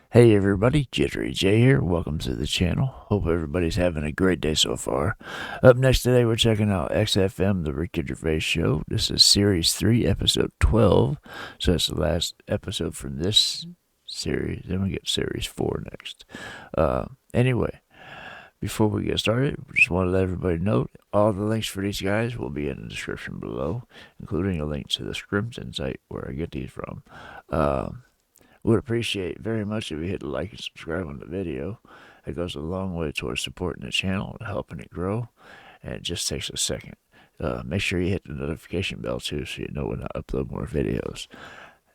Hey everybody, JitteryJay here. Welcome to the channel. Hope everybody's having a great day so far. Up next today, we're checking out XFM, the Ricky Gervais Show. This is Series 3, Episode 12. So that's the last episode from this series. Then we get Series 4 next. Anyway, before we get started, we just want to let everybody know all the links for these guys will be in the description below, including a link to the Scrimton site where I get these from. Would appreciate very much if you hit the like and subscribe on the video. It goes a long way towards supporting the channel and helping it grow, and it just takes a second. Make sure you hit the notification bell too so you know when I upload more videos.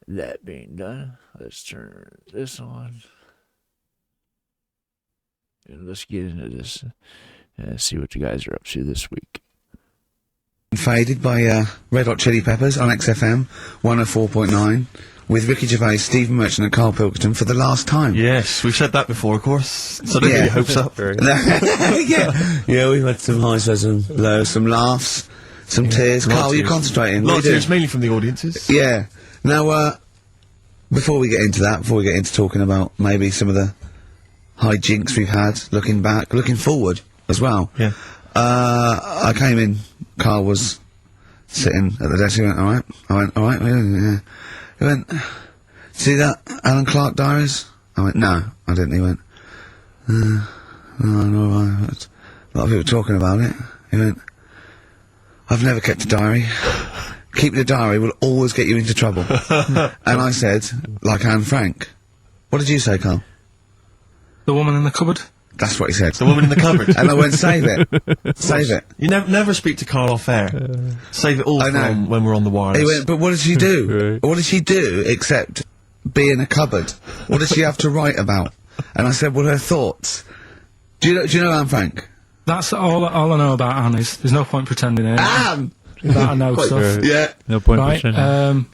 That being done, let's turn this on. And let's get into this and see what you guys are up to this week. Faded by Red Hot Chili Peppers on XFM 104.9 with Ricky Gervais, Stephen Merchant and Karl Pilkington for the last time. Yes, we've said that before, of course, so don't get your hopes up. yeah, we've had some highs, some lows, some laughs, some tears. Karl, you're concentrating. A lot of tears, mainly from the audiences. Yeah. Now, before we get into that, before we get into talking about maybe some of the hijinks we've had, looking back, looking forward as well. Yeah. I came in, Karl was sitting at the desk, he went, alright? I went, alright, yeah. He went, see that Alan Clark diaries? I went, no, I didn't. He went, no, a lot of people talking about it. He went, I've never kept a diary. Keeping a diary will always get you into trouble. And I said, like Anne Frank. What did you say, Karl? The woman in the cupboard? That's what he said. The woman in the cupboard. And I went, save it. Save it. You never speak to Karl off air. Save it all from when we're on the wireless. He went, but what did she do? What did she do except be in a cupboard? What did she have to write about? And I said, well, her thoughts. Do you know Anne Frank? That's all I know about Anne is, there's no point pretending it. Anne! That I know stuff. Yeah. No point Right, pretending.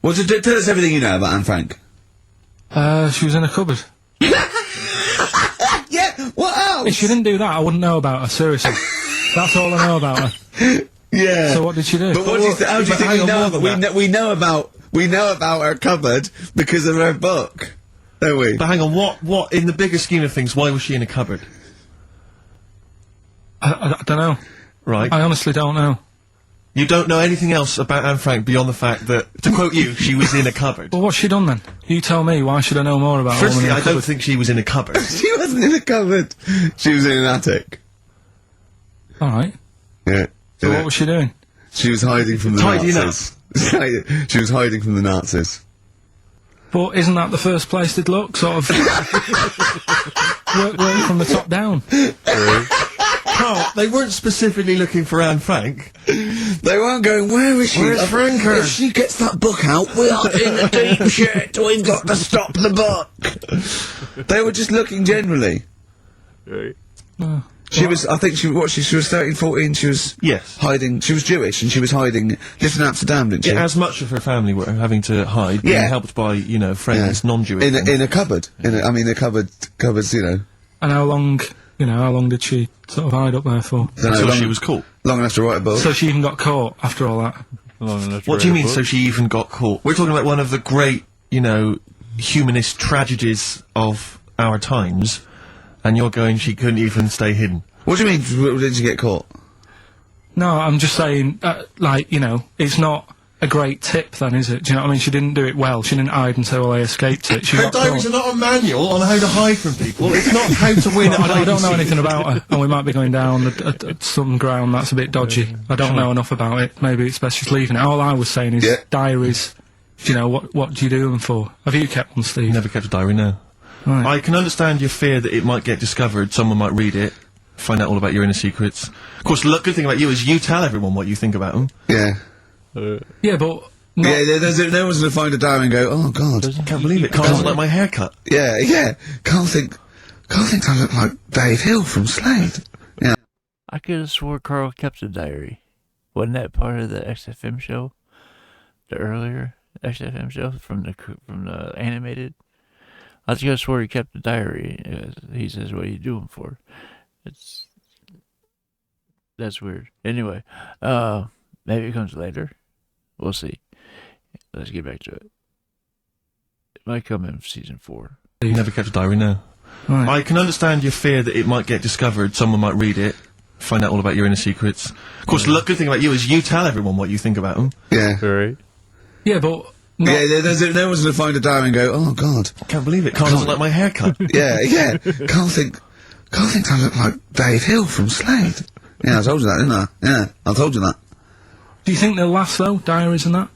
Well, tell us everything you know about Anne Frank. she was in a cupboard. Yeah, what else? If she didn't do that, I wouldn't know about her, seriously. That's all I know about her. Yeah. So what did she do? But what do you how do you think we know about her cupboard because of her book, don't we? But hang on, what, in the bigger scheme of things, why was she in a cupboard? I don't know. Right. I honestly don't know. You don't know anything else about Anne Frank beyond the fact that, to quote you, she was in a cupboard. Well, what's she done then? You tell me, why should I know more about her? Firstly, I don't think she was in a cupboard. She wasn't in a cupboard. She was in an attic. Alright. Yeah. So what was she doing? She was hiding from the Tidying Nazis. She was hiding from the Nazis. But isn't that the first place they'd look? Sort of... work from the top down. Carl, they weren't specifically looking for Anne Frank. They weren't going, where is she? Where's Franker? If she gets that book out, we are in a deep shit. We've got to stop the book. They were just looking generally. Right. She was, I think she was 13, 14, she was Yes. hiding, she was Jewish and she was hiding, lived in Amsterdam, didn't she? Yeah, as much of her family were having to hide, being helped by, you know, friends, non-Jewish. In a cupboard. The cupboards, you know. And how long did she sort of hide up there for? Until she was caught. Long enough to write a book. So she even got caught after all that? What do you mean, so she even got caught? We're talking about one of the great, you know, humanist tragedies of our times, and you're going, she couldn't even stay hidden. What do you mean, did she get caught? No, I'm just saying, like, you know, it's not a great tip then, is it? Do you know what I mean? She didn't do it well. She didn't hide until they escaped it. She Her got diaries are caught. not a manual on how to hide from people. It's not how to win at I don't know anything about her, and we might be going down at some ground that's a bit dodgy. I don't know enough about it. Maybe it's best just leaving it. All I was saying is diaries. You know, what do you do them for? Have you kept one, Steve? Never kept a diary, no. Right. I can understand your fear that it might get discovered, someone might read it, find out all about your inner secrets. Of course, the good thing about you is you tell everyone what you think about them. Yeah. Yeah, but... Yeah, no one's gonna find a diary and go, oh god. Can't believe it, Carl doesn't like my haircut. Yeah. Carl thinks I look like Dave Hill from Slade. Yeah. I could have swore Karl kept a diary. Wasn't that part of the XFM show? The earlier XFM show from the animated? I just could have swore he kept a diary. He says, what are you doing for? That's weird. Anyway, maybe it comes later. We'll see. Let's get back to it. It might come in season 4. Never kept a diary, no. Right. I can understand your fear that it might get discovered, someone might read it, find out all about your inner secrets. Of course, the good thing about you is you tell everyone what you think about them. Yeah. Right. Yeah, but... Yeah, no one's going to find a diary and go, oh, God. I can't believe it. Carl doesn't like my haircut. Yeah. Carl thinks I look like Dave Hill from Slade. Yeah, I told you that, didn't I? Yeah, I told you that. Do you think they'll last, though, diaries and that?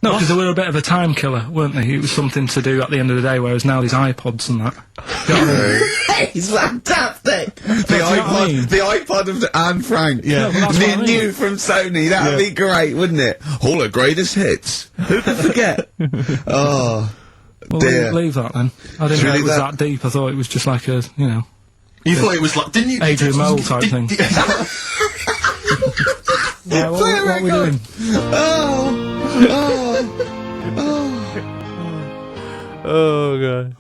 No, because they were a bit of a time killer, weren't they? It was something to do at the end of the day, whereas now there's iPods and that. Do you know what I mean? It's fantastic! The iPod of Anne Frank. Yeah. No, but that's what I mean. New from Sony, that'd be great, wouldn't it? All her greatest hits. Who could forget? Oh, Well, dear. leave that then. I didn't Should know we it was leave that deep. I thought it was just like a, you know... You thought it was like, didn't you? Adrian Mole type thing. Yeah, what are we doing? Oh god.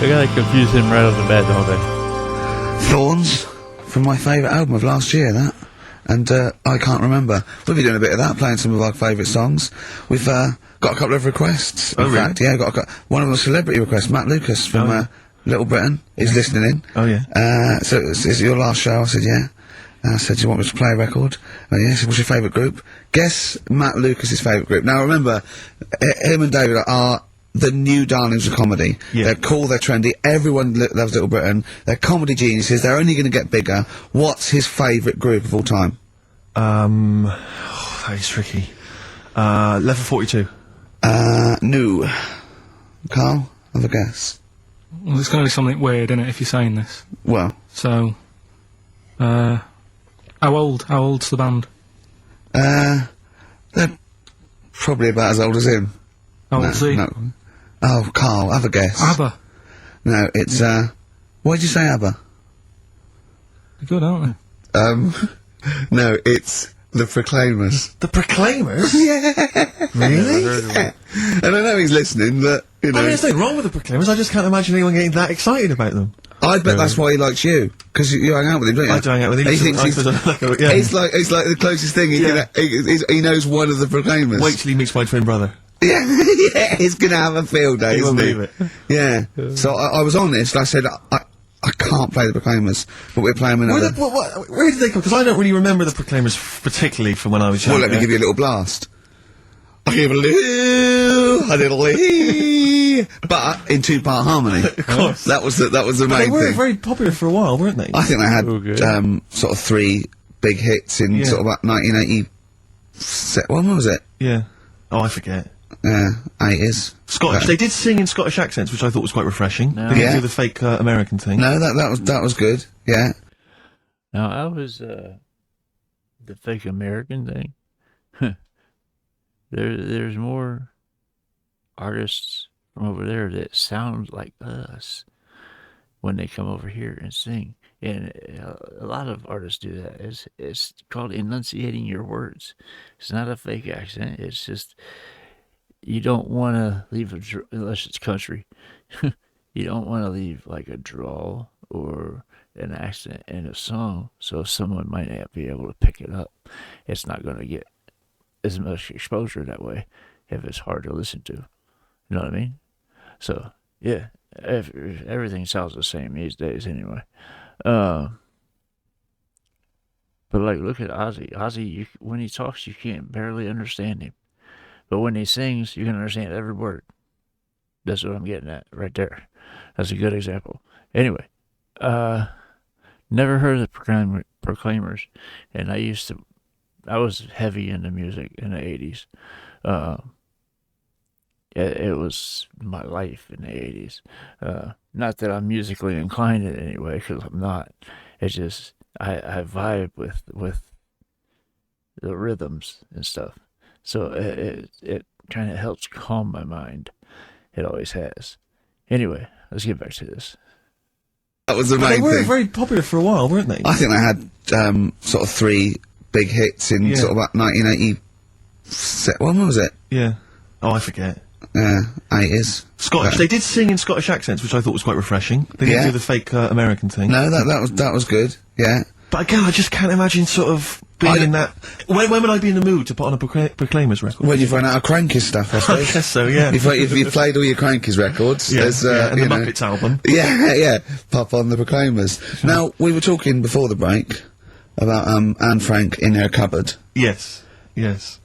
They gotta confuse him right off the bat, don't they? Thorns, from my favourite album of last year, that. And, I can't remember. We'll be doing a bit of that, playing some of our favourite songs. We've, got a couple of requests. In fact, yeah, one of them a celebrity request, Matt Lucas from, Little Britain. He's listening in. Oh, yeah. So, is it your last show? I said, yeah. I said, do you want me to play a record? Yeah, he said, what's your favourite group? Guess Matt Lucas's favourite group. Now, remember, him and David are the new darlings of comedy. Yeah. They're cool, they're trendy, everyone loves Little Britain. They're comedy geniuses, they're only going to get bigger. What's his favourite group of all time? That is tricky. Level 42. No. Carl, have a guess. Well, it's going to be something weird, isn't it, if you're saying this? Well, So, how old's the band? they're probably about as old as him. How old's he? No. Oh, Carl, have a guess. ABBA. No, it's, why'd you say ABBA? They're good, aren't they? No, it's the Proclaimers. The Proclaimers? Yeah. Really? Yeah. And I know he's listening, but, you know. I mean, there's nothing wrong with the Proclaimers, I just can't imagine anyone getting that excited about them. I bet that's why he likes you, because you hang out with him, don't you? I do hang out with him. He thinks he's, yeah. it's like the closest thing he Yeah. can, he knows one of the Proclaimers. Wait till he meets my twin brother. Yeah, yeah, he's gonna have a field day, He isn't won't he? believe it. Yeah. So I was honest, I said, I can't play the Proclaimers, but we're playing another. Where did they come? Because I don't really remember the Proclaimers particularly from when I was young. Well, let me give you a little blast. I give a little but in two-part harmony. Of course. That was the But main they were thing. very popular for a while, weren't they? I think they had, Okay. sort of 3 big hits in sort of about 1980. When was it? Yeah. Oh, I forget. 80s. Scottish. They did sing in Scottish accents, which I thought was quite refreshing. No. They didn't Yeah. do the fake American thing. No, that was good. Yeah. Now I was the fake American thing. There's more artists from over there that sound like us when they come over here and sing, and a lot of artists do that. It's called enunciating your words. It's not a fake accent. It's just you don't want to leave unless it's country. You don't want to leave like a drawl or an accent in a song, so someone might not be able to pick it up. It's not going to get as much exposure that way if it's hard to listen to. You know what I mean? So, yeah, everything sounds the same these days anyway. But, like, look at Ozzy. Ozzy, when he talks, you can't barely understand him. But when he sings, you can understand every word. That's what I'm getting at right there. That's a good example. Anyway, never heard of the Proclaimers, and I was heavy into music in the 80s. It was my life in the 80s. Not that I'm musically inclined in any way, because I'm not. It's just, I vibe with the rhythms and stuff. So it kind of helps calm my mind. It always has. Anyway, let's get back to this. That was the But main they were thing. very popular for a while, weren't they? I think they had, sort of 3 big hits in sort of about 1980. When was it? Yeah. Oh, I forget. 80s. Scottish. They did sing in Scottish accents, which I thought was quite refreshing. They didn't Yeah. do the fake American thing. No, that was good. Yeah. But again, I just can't imagine sort of being in that... When would I be in the mood to put on a Proclaimers record? When you've run out of Crankies stuff, I suppose. I guess so, yeah. If you've played all your Crankies records, there's, and the you know, Muppets album. Yeah, pop on the Proclaimers. Now, we were talking before the break about, Anne Frank in her cupboard. Yes.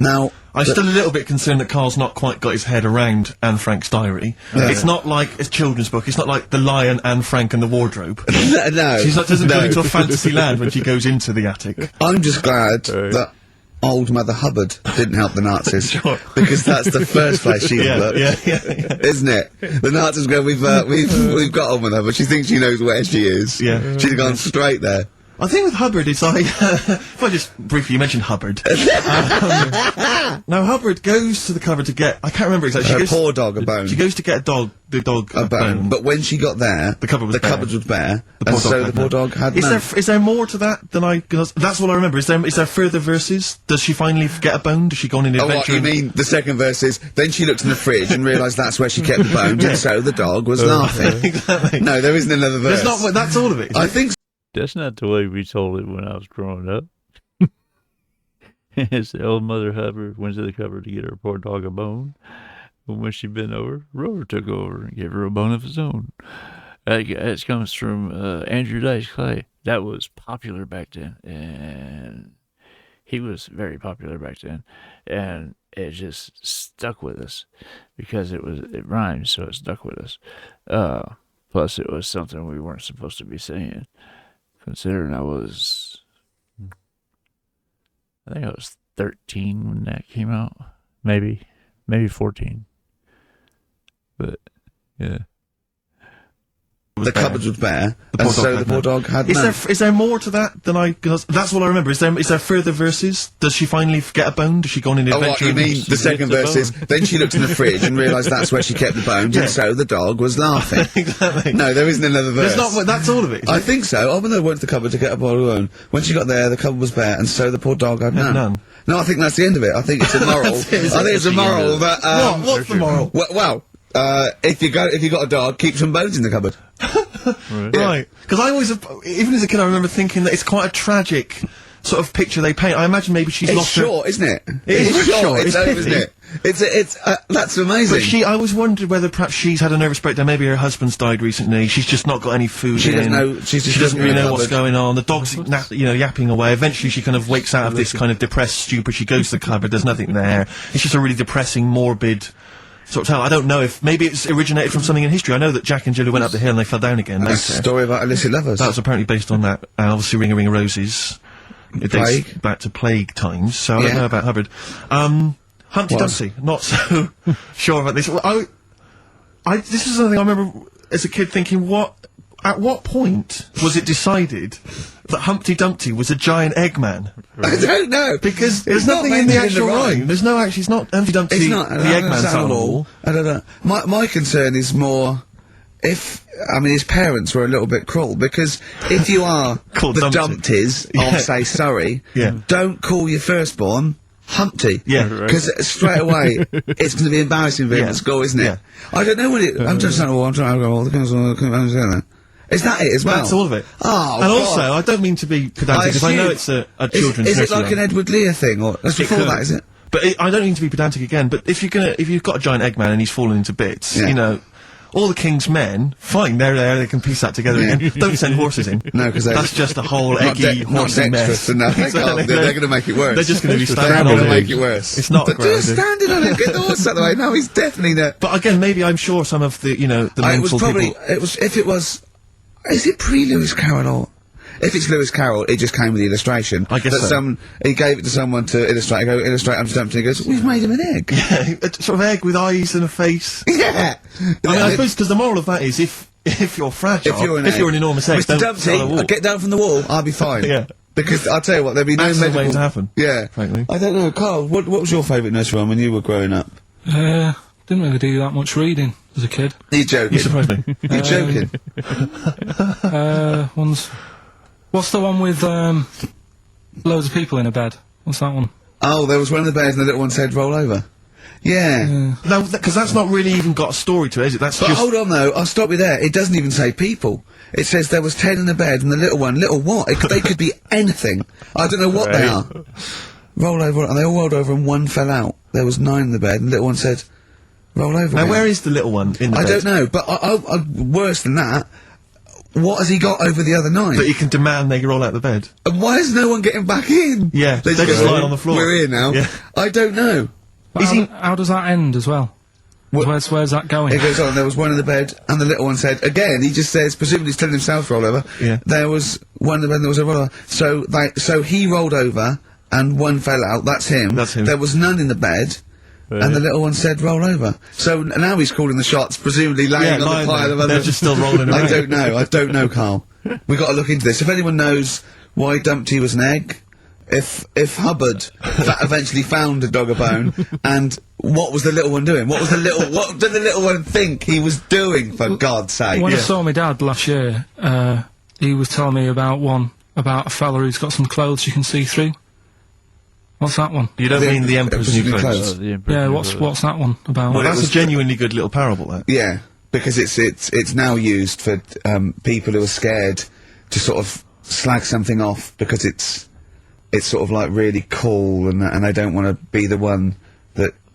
Now... I'm still a little bit concerned that Carl's not quite got his head around Anne Frank's diary. Yeah. It's not like a children's book. It's not like The Lion, Anne Frank and the Wardrobe. No. She doesn't go into a fantasy land when she goes into the attic. I'm just glad that old Mother Hubbard didn't help the Nazis. Sure. Because that's the first place she'd look. Yeah. Isn't it? The Nazis go, we've got on with her, but she thinks she knows where she is. Yeah. She'd have gone straight there. I think with Hubbard, it's like, if I just briefly, you mentioned Hubbard. Now, Hubbard goes to the cupboard to get, I can't remember exactly. Her poor dog a bone. She goes to get the dog a bone. But when she got there, the cupboard was bare. And so the poor dog had none. Is there more to that than that's all I remember. Is there further verses? Does she finally get a bone? Does she go on an adventure? Oh, what, you mean the second verse is, then she looked in the fridge and realised that's where she kept the bones, and so the dog was laughing. Exactly. No, there isn't another verse. That's all of it. I think That's not the way we told it when I was growing up. It's the old Mother Hubbard went to the cupboard to get her poor dog a bone. But when she bent over, Rover took over and gave her a bone of his own. It comes from Andrew Dice Clay. That was popular back then. And he was very popular back then. And it just stuck with us. Because it rhymes, so it stuck with us. Plus, it was something we weren't supposed to be saying. Considering I think I was 13 when that came out. Maybe 14. But, yeah. the cupboard was bare, and so the poor dog had none. Is there more to that than that's all I remember. Is there further verses? Does she finally get a bone? Does she go on an adventure? Oh, what, you mean the second verse is, then she looked in the fridge and realised that's where she kept the bones, and so the dog was laughing. Exactly. No, there isn't another verse. That's all of it. I think so. Oh, when they went to the cupboard to get a bottle of wine. When she got there, the cupboard was bare, and so the poor dog had none. No, I think that's the end of it. I think it's a moral. I think it's a moral that, what's the moral? Well, if you got a dog, keep some bones in the cupboard. Right. Because I always, even as a kid, I remember thinking that it's quite a tragic sort of picture they paint. I imagine maybe she's lost short, isn't it? It is short. It's over, isn't it? It's that's amazing. But I always wondered whether perhaps she's had a nervous breakdown. Maybe her husband's died recently. She's just not got any food. She doesn't know. She doesn't really know what's going on. The dog's yapping away. Eventually, she kind of wakes out of this kind of depressed stupor. She goes to the cupboard. There's nothing there. It's just a really depressing, morbid sort of tale. I don't know if maybe it's originated from something in history. I know that Jack and Jill went up the hill and they fell down again. That's a story about illicit lovers. That was apparently based on that. And obviously, Ring a Ring of Roses. It dates back to plague times. So I don't know about Hubbard. Humpty Dumpty. Not so sure about this. Well, this is something I remember as a kid thinking, at what point was it decided that Humpty Dumpty was a giant Eggman? I don't know. Because there's nothing in the actual rhyme. There's no actually, it's not Humpty Dumpty, it's not, the Eggman's on the wall. I don't know. My concern is more his parents were a little bit cruel, because if you are the Dumpties of, say, Surrey, don't call your firstborn Humpty. Yeah, because straight away it's going to be embarrassing for him at school, isn't it? I don't know what it. I'm just saying. I'm trying to go all the council. Is that it as well? That's all of it. Oh, and also, I don't mean to be pedantic, because I know it's a children's. Is it like an Edward Lear thing, or that's before that? Is it? But I don't mean to be pedantic again. But if you've got a giant Eggman and he's fallen into bits, all the king's men, fine, they're there, they can piece that together again. Don't send horses in. No, because that's just a whole eggy, horsey mess. They're going to make it worse. They're just going to be standing on it. They're going to make it worse. It's not just standing on it, get the horse out of the way. No, he's definitely not. But again, maybe I'm sure some of the, the mental people... Is it pre-Lewis Carroll or... If it's Lewis Carroll, it just came with the illustration. I guess so. He gave it to someone to illustrate. I go, illustrate Humpty Dumpty. He goes, we've made him an egg. Yeah, a sort of egg with eyes and a face. Yeah. I suppose, because the moral of that is, if you're fragile, if you're an enormous egg, Mr. Dumpty, get down from the wall, I'll be fine. Yeah. Because, I'll tell you what, there'll be no medical... waiting to happen. Yeah. Frankly. I don't know, Carl, what was your favourite nursery rhyme when you were growing up? Didn't really do that much reading as a kid. You're joking. You surprised me. You're joking. What's the one with loads of people in a bed? What's that one? Oh, there was one of the bears and the little one said roll over. Yeah. No, because that's not really even got a story to it, is it? That's But just... hold on though, I'll stop you there. It doesn't even say people. It says there was 10 in the bed and the little one. Little what? They could be anything. I don't know what they are. Roll over, and they all rolled over and one fell out. There was 9 in the bed and the little one said, roll over. Now, where is the little one in the bed? I don't know, but worse than that, what has he got over the other 9? That he can demand they roll out the bed. And why is no one getting back in? Yeah, they just lying on the floor. We're here now. Yeah. I don't know. But how does that end as well? Where's that going? It goes on, there was one in the bed, and the little one said, again, he just says, presumably he's telling himself to roll over, there was one in the bed and there was a roller. So he rolled over, and one fell out, that's him. That's him. There was none in the bed, and the little one said, roll over. So now he's calling the shots, presumably laying on the pile of other... They're just still rolling around. I don't know, Carl. We've got to look into this. If anyone knows why Dumpty was an egg, if Hubbard eventually found a dog a bone, and what was the little one doing? What did the little one think he was doing, for God's sake? When I saw my dad last year, he was telling me about a fella who's got some clothes you can see through. What's that one? You don't mean the Emperor's New Clothes? Yeah, what's that one about? Well, that's a genuinely good little parable, that. Yeah, because it's now used for people who are scared to sort of slag something off because it's sort of like really cool and they don't want to be the one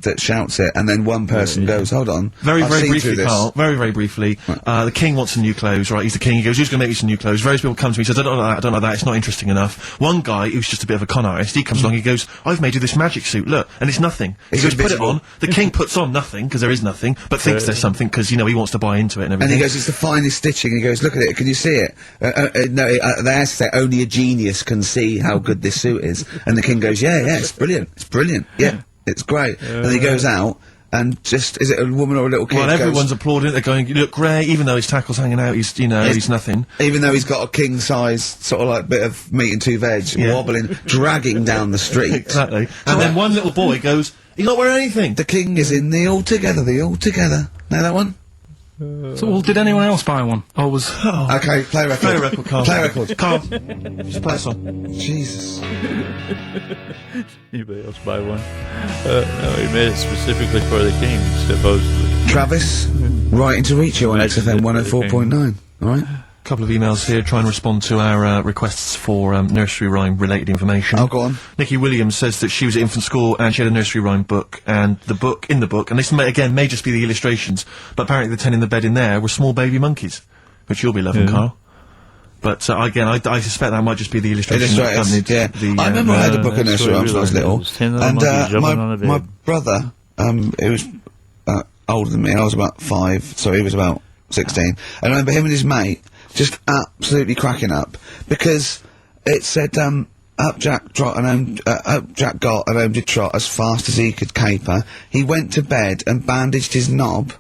that shouts it, and then one person goes, hold on. Very briefly, Carl, very briefly, the king wants some new clothes, right? He's the king, he goes, who's gonna make me some new clothes? Various people come to me, says, I don't know that, it's not interesting enough. One guy, who's just a bit of a con artist, he comes along, he goes, I've made you this magic suit, look, and it's nothing. He goes, put it on, the king puts on nothing, because there is nothing, but thinks there's something, because, you know, he wants to buy into it and everything. And he goes, it's the finest stitching, he goes, look at it, can you see it? No, they ask, say, only a genius can see how good this suit is. And the king goes, yeah, it's brilliant, yeah. It's great. And he goes out, and just, is it a woman or a little kid? Well, everyone's applauding it, they're going, you look great, even though his tackle's hanging out, he's, you know, he's nothing. Even though he's got a king-size, sort of like, bit of meat and 2 veg, wobbling, dragging down the street. Exactly. And then one little boy goes, he's not wearing anything. The king is in the Altogether. Know that one? So, did anyone else buy one? Or was... Okay, play a record. Play a record, Carl. Play a record. Carl, just play a song. Jesus. Anybody else buy one? No, he made it specifically for the king, supposedly. Travis, writing to reach you on XFM 104.9, alright? A couple of emails here, try and respond to our requests for nursery rhyme related information. Oh, go on. Nikki Williams says that she was at infant school and she had a nursery rhyme book, and in the book, and this may just be the illustrations, but apparently the 10 in the bed in there were small baby monkeys, which you'll be loving, Carl. But again, I suspect that might just be the illustration. I remember I had a book of nursery rhymes when I was little, and my brother, he was older than me, and I was about 5, so he was about 16, and I remember him and his mate just absolutely cracking up, because it said, up Jack got and home did trot as fast as he could caper. He went to bed and bandaged his knob,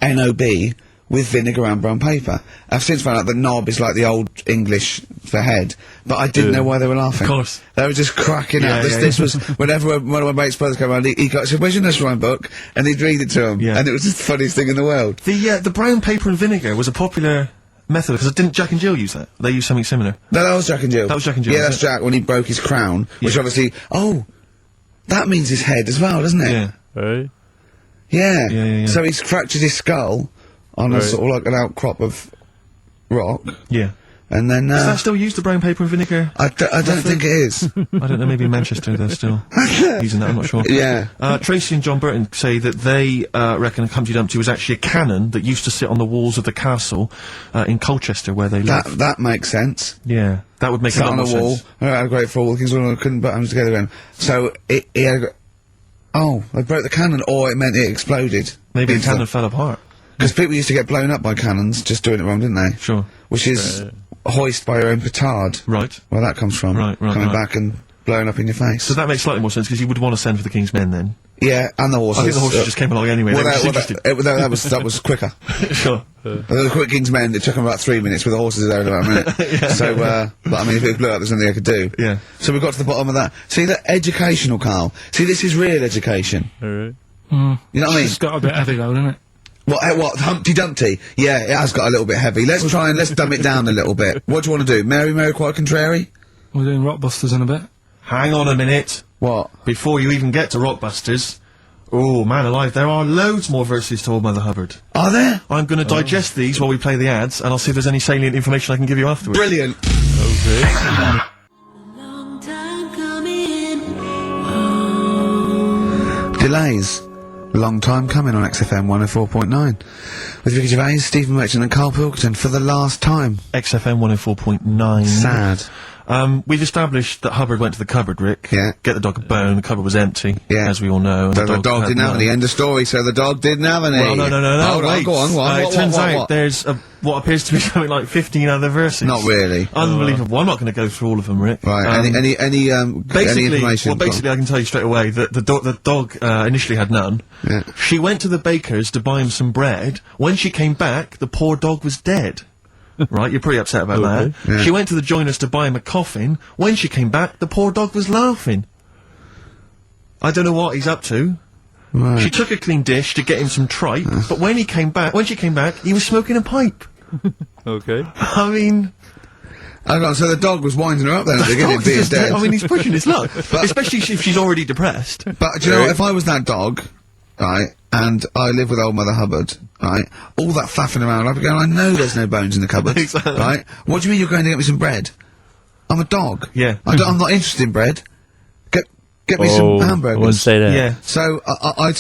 N-O-B, with vinegar and brown paper. I've since found out that knob is like the old English for head, but I didn't know why they were laughing. Of course. They were just cracking up. This was, whenever one of my mate's brothers came around, he said, where's your nursery rhyme book? And he'd read it to him, and it was just the funniest thing in the world. The brown paper and vinegar was a popular method, because didn't Jack and Jill use that? They used something similar. No, that was Jack and Jill. That was Jack and Jill. Yeah, that's Jack when he broke his crown, which obviously, that means his head as well, doesn't it? Yeah. Right? Yeah. So he's fractured his skull on a sort of like an outcrop of rock. Yeah. And then, Does that still use the brown paper and vinegar? I don't think it is. I don't know, maybe in Manchester they're still using that, I'm not sure. Yeah. Tracy and John Burton say that they reckon Humpty Dumpty was actually a cannon that used to sit on the walls of the castle in Colchester where they live. That makes sense. Yeah, that would make a lot more sense. Sat on a wall, had a great fall, the king's couldn't put hands together again. So, he had they broke the cannon, or it meant it exploded. Maybe the cannon fell apart. Because people used to get blown up by cannons, just doing it wrong, didn't they? Sure. Which is hoist by your own petard. Right. Where that comes from. Right. Coming back and blowing up in your face. So that makes slightly more sense, because you would want to send for the King's Men then. Yeah, and the horses. I think the horses just came along anyway, they were just interested. That was quicker. Sure. The quick King's Men, it took them about 3 minutes, with the horses there in about a minute. So, but I mean, if it blew up, there's nothing I could do. Yeah. So we got to the bottom of that. See, that educational, Carl. See, this is real education. Alright. You know what I mean? It's got a bit heavy though, doesn't it? What, Humpty Dumpty? Yeah, it has got a little bit heavy. Let's dumb it down a little bit. What do you want to do? Mary quite contrary? We're doing Rockbusters in a bit. Hang on a minute. What? Before you even get to Rockbusters, Oh, man alive, there are loads more verses to Old Mother Hubbard. Are there? I'm going to digest these while we play the ads, and I'll see if there's any salient information I can give you afterwards. Brilliant. Okay. Delays. Long time coming on XFM 104.9. With Ricky Gervais, Stephen Merchant and Karl Pilkington for the last time. XFM 104.9. Sad. We've established that Hubbard went to the cupboard, Rick. Yeah. Get the dog a bone, the cupboard was empty. Yeah. As we all know. And So the dog didn't have any. End of story. So the dog didn't have any. Well, no, Hold on, wait. go on. It turns out there's what appears to be something like 15 other verses. Not really. Unbelievable. I'm not going to go through all of them, Rick. Right. Any information? Well, basically, I can tell you straight away that the dog initially had none. Yeah. She went to the baker's to buy him some bread. When she came back, the poor dog was dead. Right, you're pretty upset about that. Yeah. She went to the joiner's to buy him a coffin. When she came back, the poor dog was laughing. I don't know what he's up to. Right. She took a clean dish to get him some tripe, but when she came back, he was smoking a pipe. Okay. I mean... Hang on, so the dog was winding her up then at the beginning, being dead. I mean, he's pushing his luck. Especially if she's already depressed. But do you know what, if I was that dog, right, and I live with old Mother Hubbard, right, all that faffing around, I'd be going, I know there's no bones in the cupboard, Exactly. right? What do you mean you're going to get me some bread? I'm a dog. Yeah. I'm not interested in bread. Get me some hamburgers. I wouldn't say that. Yeah. So I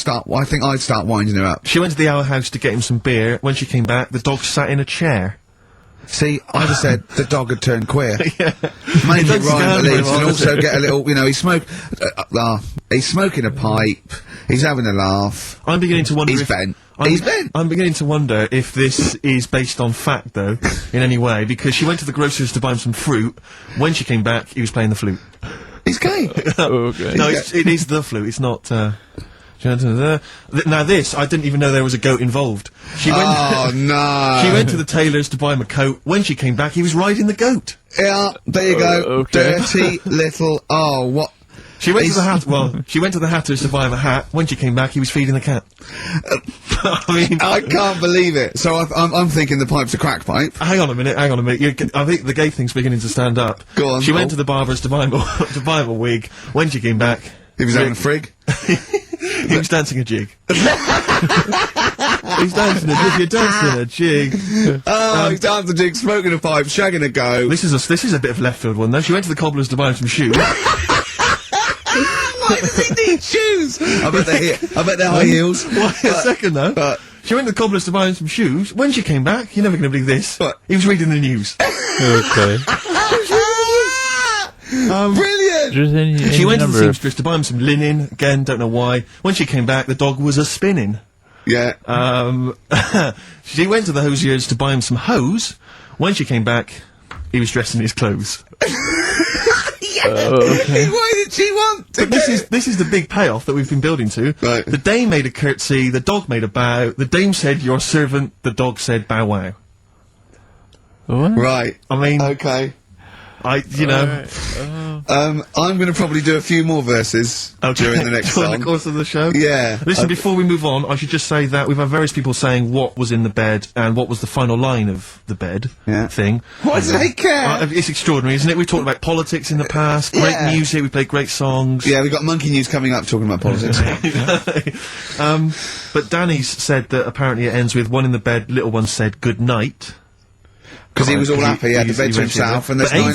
think I'd start winding her up. She went to the Owl House to get him some beer. When she came back, the dog sat in a chair. See, I'd have said the dog had turned queer. Yeah. Make it doesn't rhyme sound at very least, well, and does also it? get a little, he's smoking a pipe, he's having a laugh. I'm beginning to wonder He's if... bent. He's bent. I'm beginning to wonder if this is based on fact, though, in any way, because she went to the grocer's to buy him some fruit. When she came back, he was playing the flute. He's gay. Okay. No, it is the flute, it's not, now this, I didn't even know there was a goat involved. She went... Oh, no. She went to the tailor's to buy him a coat. When she came back, he was riding the goat. Yeah, there you go. Okay. Dirty little... Oh, what... She went to the hat. Well, she went to the hatter's to buy him a hat. When she came back, he was feeding the cat. I mean, I can't believe it. So I'm thinking the pipe's a crack pipe. hang on a minute. I think the gay thing's beginning to stand up. Go on. She went to the barber's to buy him a wig. When she came back, He was having a frig. he was dancing a jig. He's dancing a jig. You're dancing a jig. Oh, he's dancing a jig, smoking a pipe, shagging a go. This is a bit of left field one though. She went to the cobbler's to buy him some shoes. Why does he need shoes? I bet they're high heels. Wait a second though. But She went to the cobbler's to buy him some shoes. When she came back, you're never going to believe this. What? He was reading the news. Okay. brilliant. There's any She went to the number of- seamstress to buy him some linen. Again, don't know why. When she came back, the dog was a spinning. Yeah. She went to the hosier's to buy him some hose. When she came back, he was dressed in his clothes. okay. Why did she want to But this is the big payoff that we've been building to. Right. The dame made a curtsy, the dog made a bow, the dame said, "Your servant," the dog said, "Bow wow." What? Right. I mean, Okay. I'm I'm going to probably do a few more verses during the next during song. the course of the show. Yeah. Listen, before we move on, I should just say that we've had various people saying what was in the bed and what was the final line of the bed Yeah. thing. Why do they care? It's extraordinary, isn't it? We've talked about politics in the past, great Yeah. music, we played great songs. Yeah, we've got Monkey News coming up talking about politics. But Danny's said that apparently it ends with one in the bed, little one said good night. Because he was all happy, he had the he bed to went in himself, there. and there's But nine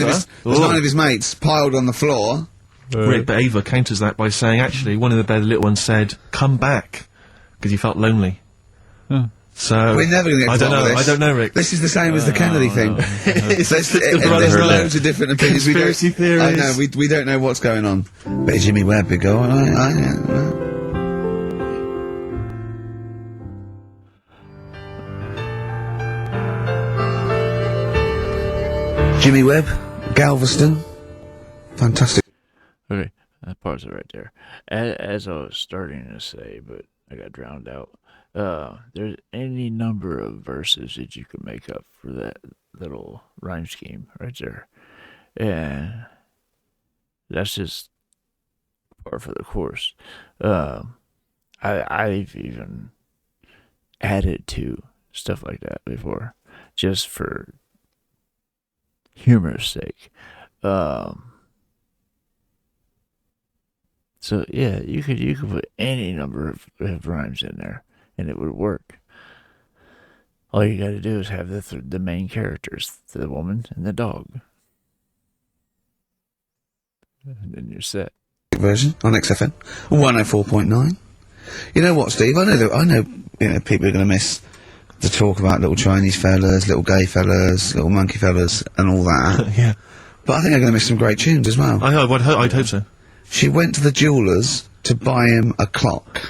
Ava- of his mates piled on the floor. Rick, but Ava counters that by saying actually one in the bed, the little one said come back because he felt lonely. So We're never going to get I to don't the bottom know. of I this. don't know, Rick. This is the same as the Kennedy thing. It's There's the loads of different opinions. Conspiracy theories. I know, we don't know what's going on. But Jimmy Webb, we go on. Jimmy Webb, Galveston. Fantastic. Okay, that part's right there. As I was starting to say, but I got drowned out. There's any number of verses that you could make up for that little rhyme scheme right there. And that's just par for the course. I've even added to stuff like that before, just for humor's sake. So yeah, you could put any number of rhymes in there, and it would work. All you got to do is have the main characters, the woman and the dog, and then you're set. Version on XFM 104.9. You know what, Steve? I know people are going to miss the talk about little Chinese fellas, little gay fellas, little monkey fellas, and all that. Yeah. But I think they're going to miss some great tunes as well. I'd hope so. She went to the jeweller's to buy him a clock,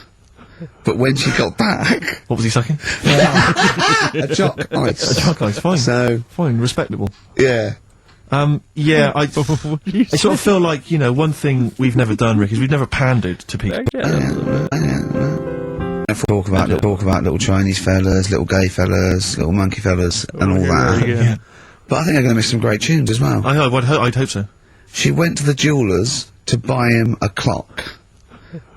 but when she got back, What was he sucking? a Jock Ice. A Jock Ice, fine. So fine, respectable. yeah. Yeah, I sort of feel like, you know, one thing we've never done, Rick, is we've never pandered to people. Talk about little Chinese fellas, little gay fellas, little monkey fellas, and all that. Yeah. But I think they're going to miss some great tunes as well. I'd hope so. She went to the jeweller's to buy him a clock,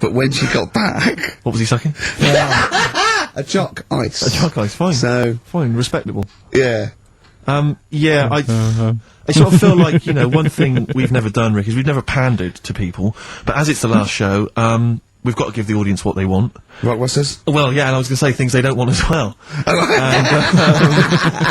but when she got back, What was he sucking? a Jock Ice. A Jock Ice, fine. So fine, respectable. yeah. Yeah, I sort of feel like, you know, one thing we've never done, Rick, is we've never pandered to people, but as it's the last show, we've got to give the audience what they want. Rockbusters? Well, yeah, and I was going to say things they don't want as well.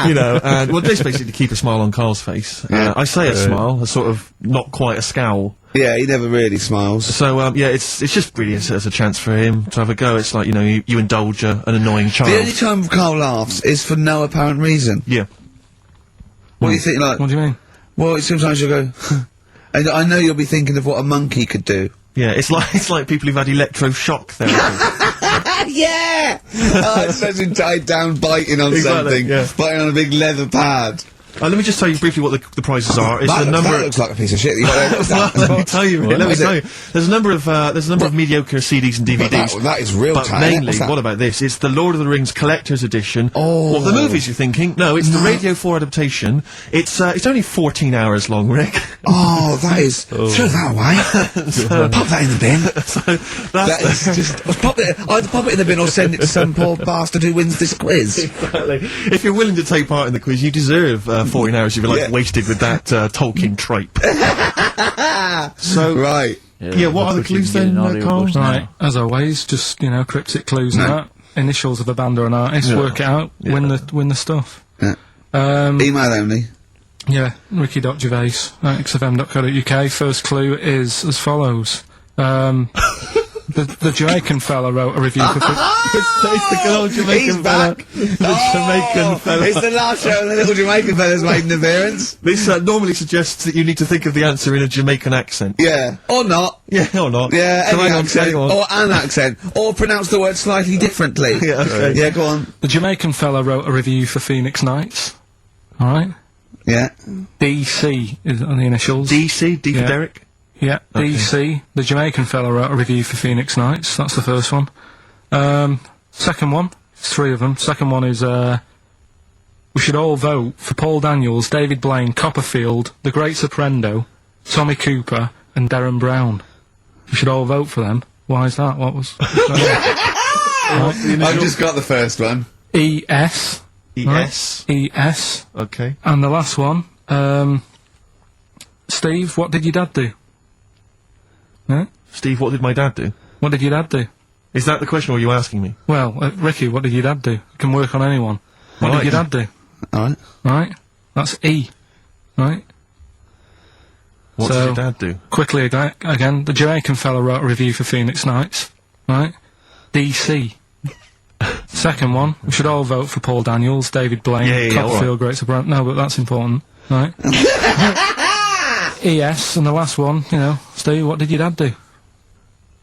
You know, and, well, this basically to keep a smile on Carl's face. I say a smile, a sort of, not quite a scowl. Yeah, he never really smiles. So, yeah, it's just really as a chance for him to have a go. It's like, you know, you indulge an annoying child. The only time Carl laughs is for no apparent reason. Yeah. What do you think, like... What do you mean? Well, sometimes you'll go... and I know you'll be thinking of what a monkey could do. Yeah, it's like people who've had electroshock therapy. Yeah! Oh, it's such a tied down biting on something. Yeah. Biting on a big leather pad. Let me just tell you briefly what the prizes are. It's That number. looks like a piece of shit. Let me tell you. Let me tell you. There's a number of mediocre CDs and DVDs. That is real But tight. mainly, what about this? It's the Lord of the Rings Collector's Edition. Oh. What, the movies you're thinking? No, it's the Radio 4 adaptation. It's only 14 hours long, Rick. Oh, that is... Throw that away. Pop that in the bin. So That is just... Either pop it in the bin or send it to some poor bastard who wins this quiz. Exactly. If you're willing to take part in the quiz, you deserve 14 hours if you're like wasted with that Tolkien tripe. So Right. yeah, what are the clues then, Carl? Right, as always, just, you know, cryptic clues and that. Initials of a band or an artist, work it out, win the stuff. Yeah. Email only. Yeah, ricky.gervais at xfm.co.uk. First clue is as follows. The Jamaican fella wrote a review for... It's the good old Jamaican fella. The Jamaican fella. It's the last show and the little Jamaican fella's made an appearance. This normally suggests that you need to think of the answer in a Jamaican accent. Yeah. Or not. Yeah, or not. Yeah, So any hang on, accent. hang on. Or an accent. Or pronounce the word slightly differently. Yeah, okay. Yeah, go on. The Jamaican fella wrote a review for Phoenix Nights. Alright? Yeah. DC is on the initials. DC, D for Yeah. Derek. Yeah, DC. The Jamaican fella wrote a review for Phoenix Nights. That's the first one. Second one, it's three of them. Second one is, we should all vote for Paul Daniels, David Blaine, Copperfield, The Great Soprendo, Tommy Cooper, and Darren Brown. We should all vote for them. Why is that? What was... I've just got the first one. ES. ES. Right? ES. Okay. And the last one, Steve, what did your dad do? Huh? Steve, what did my dad do? What did your dad do? Is that the question, or are you asking me? Well, Ricky, what did your did do? It can work on anyone. What Right. did your dad do? Alright. Right? That's E. Right? What So- did your dad do? Quickly again, the Jamaican fella wrote a review for Phoenix Nights. Right? DC. Second one, we should all vote for Paul Daniels, David Blaine, Yeah, Copperfield, Great Soprano. No, but that's important. Right? ES, and the last one, you know, Steve, what did your dad do?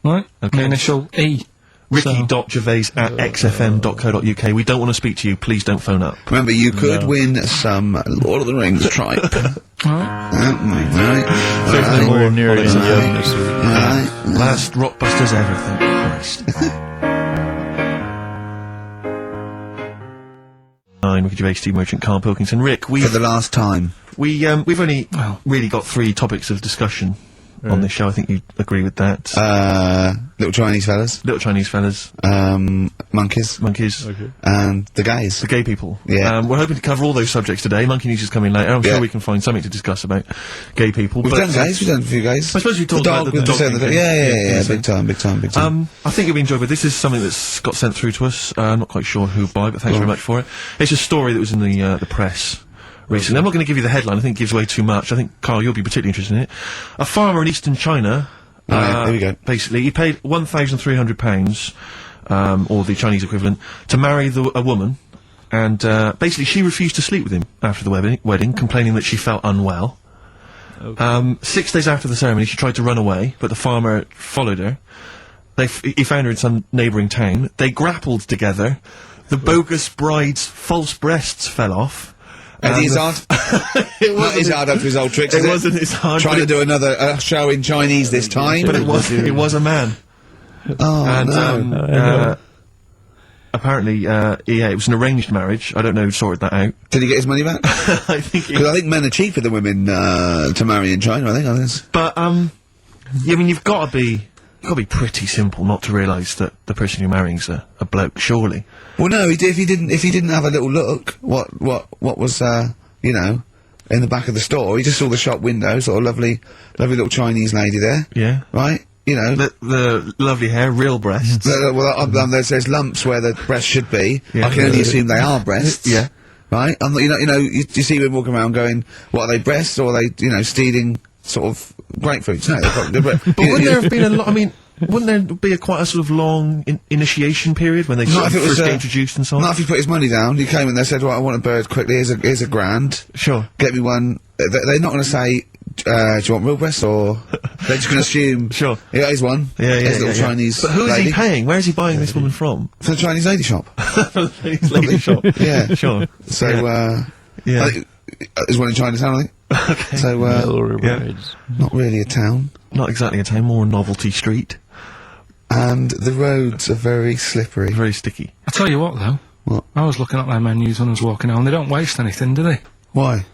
Right? Okay. The initial E. Ricky.gervais at xfm.co.uk. We don't want to speak to you. Please don't phone up. Remember, you could win some Lord of the Rings tripe. Right. Certainly more near the end this week. Right. Last Rockbusters ever, thank Christ. Ricky Gervais, Steve Merchant, Karl Pilkington. Rick, For the last time. we've only really got 3 topics of discussion on this show. I think you agree with that. Little Chinese fellas. Little Chinese fellas. Monkeys. Monkeys. Okay. And the gays. The gay people. Yeah. We're hoping to cover all those subjects today. Monkey News is coming later. I'm sure we can find something to discuss about gay people. We've done gays, we've done a few gays. I suppose we talked about the dog thing. Yeah, big time. I think you'll be enjoyable. This is something that's got sent through to us. I'm not quite sure who by, but thanks very much for it. It's a story that was in the press recently. I'm not going to give you the headline. I think it gives away too much. I think, Carl, you'll be particularly interested in it. A farmer in eastern China, there we go. basically, he paid £1,300, or the Chinese equivalent, to marry a woman, and basically she refused to sleep with him after the wedding, complaining that she felt unwell. Okay. 6 days after the ceremony, she tried to run away, but the farmer followed her. He found her in some neighbouring town. They grappled together. The bogus bride's false breasts fell off. And he's hard. It wasn't his hard up to his old tricks. It wasn't his hard. Trying to do another show in Chinese this time. But it was a man. Oh, and, no. Apparently, it was an arranged marriage. I don't know who sorted that out. Did he get his money back? I think Because I think men are cheaper than women to marry in China. I think on this. But I mean, you've got to be pretty simple not to realise that the person you're marrying's a bloke, surely. Well, no, if he didn't have a little look, what was you know, in the back of the store? He just saw the shop window, sort of lovely little Chinese lady there. Yeah. Right. You know, the lovely hair, real breasts. There's lumps where the breasts should be. Yeah. I can only assume they are breasts. Yeah. Right. You see women walking around going, "What are they, breasts, or are they, stealing sort of grapefruits?" No, but wouldn't there have been a lot? I mean, wouldn't there be quite a sort of long initiation period when they first get introduced and so on? Not if he put his money down. He came in there, said, "Right, I want a bird quickly. Here's a grand. Sure. Get me one." They're not going to say, "Do you want real breasts?" Or they're just going to assume. Sure. Yeah, here's one. Yeah. Here's a little Chinese. But who is lady. he paying? Where is he buying this woman from? From the Chinese lady shop. From the Chinese lady shop. Yeah. Sure. So, Yeah. I think there's one in Chinatown, I think. Okay. So, not really a town. Not exactly a town, more a novelty street. And the roads are very slippery. Very sticky. I tell you what, though. What? I was looking at their menus when I was walking home. They don't waste anything, do they? Why?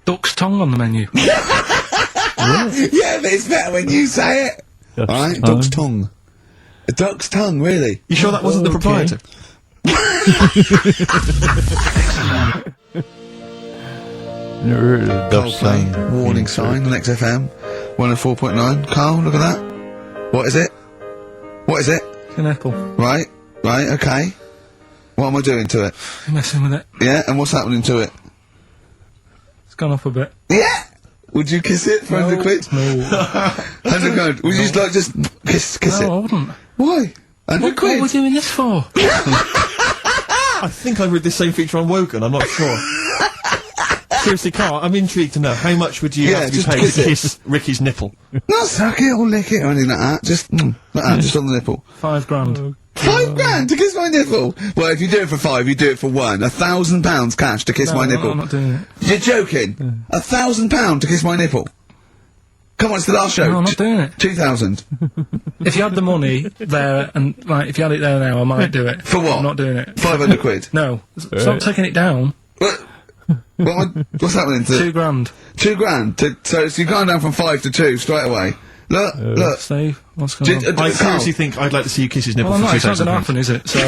Duck's tongue on the menu. Yeah, but it's better when you say it. Alright, duck's tongue. A duck's tongue, really? You sure that wasn't the proprietor? Never heard of the duck's tongue. Coldplay, warning sign on XFM 104.9. Carl, look at that. What is it? What is it? It's an apple. Right, okay. What am I doing to it? You're messing with it. Yeah, and what's happening to it? It's gone up a bit. Yeah! Would you kiss it for 100 quid? No. 100 quid. Would you just kiss No, it? I wouldn't. Why? 100 What quid? are we doing this for? I think I read this same feature on Wogan, I'm not sure. Seriously, Carl, I'm intrigued to know, how much would you have to be just paid kiss to it. kiss Ricky's nipple? Not suck it or lick it or anything like that. Just, like that, just on the nipple. £5,000. £5 to kiss my nipple? Well, if you do it for 5, you do it for 1. £1,000 cash to kiss my nipple. I'm not doing it. You're joking? £1,000 to kiss my nipple? Come on, it's the last show. No, I'm not doing it. 2,000. If you had the money there, and, like, if you had it there now, I might do it. For what? I'm not doing it. 500 quid. No. Stop taking it down. What's happening to £2,000. 2 grand? So you've gone down from 5 to 2 straight away. Look. Steve, what's going on? I seriously think I'd like to see you kiss his nipple Well, for it's not going to £2,000. happen, is it? So,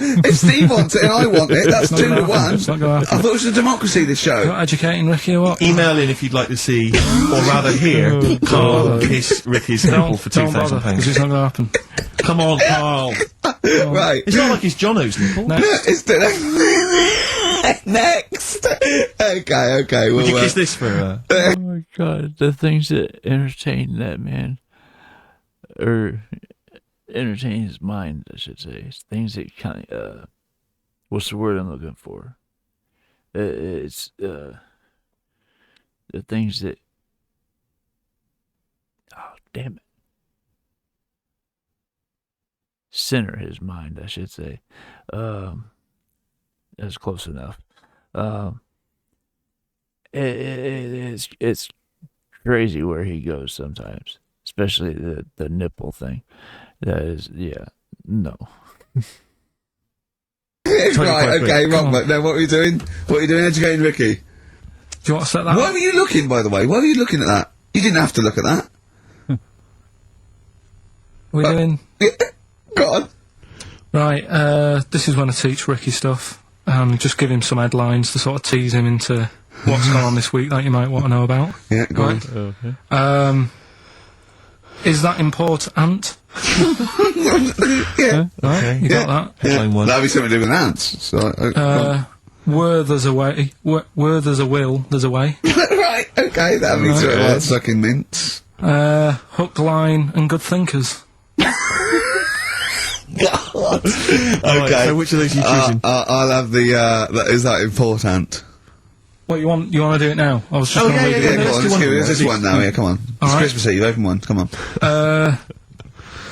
If Steve wants it and I want it, that's not 2 gonna to happen. 1. It's not gonna happen. I thought it was a democracy, this show. you're not educating Ricky or what? Email in if you'd like to see, or rather hear, Carl kiss Ricky's nipple for Don't bother, because it's £2,000. not going to happen. Come on, Carl. Right. It's not like it's Jono's nipple. No. It's next. Okay. Would you kiss this for, Oh my god, the things that entertain that man, or entertain his mind, I should say. It's things that kind of, what's the word I'm looking for? It's, the things that, oh, damn it. Center his mind, I should say. That's close enough. It's crazy where he goes sometimes, especially the nipple thing. That is, yeah, no. Right, okay, wrong. Now, what are you doing? What are you doing educating Ricky? Do you want to set that Why up? were you looking, by the way? Why were you looking at that? You didn't have to look at that. Are we doing? Yeah, go on. Right, this is when I teach Ricky stuff. Just give him some headlines to sort of tease him into what's going on this week that you might want to know about. Yeah, go on. Okay. Is that important? Yeah. Right, Okay. you got that? Headline one. That'd be something to do with ants. So, Where there's a way, where there's a will, there's a way. right, okay, that'd be sort of like sucking mints. Hook, line, and good thinkers. God. Right, Okay. so which of those are you choosing? I'll have the, is that important? What, you want to do it now? I was just Oh, going to yeah, read yeah, it. Yeah, let's go on, do let's one give more. it this one now, yeah, come on. It's Alright. Christmas Eve, open one, come on.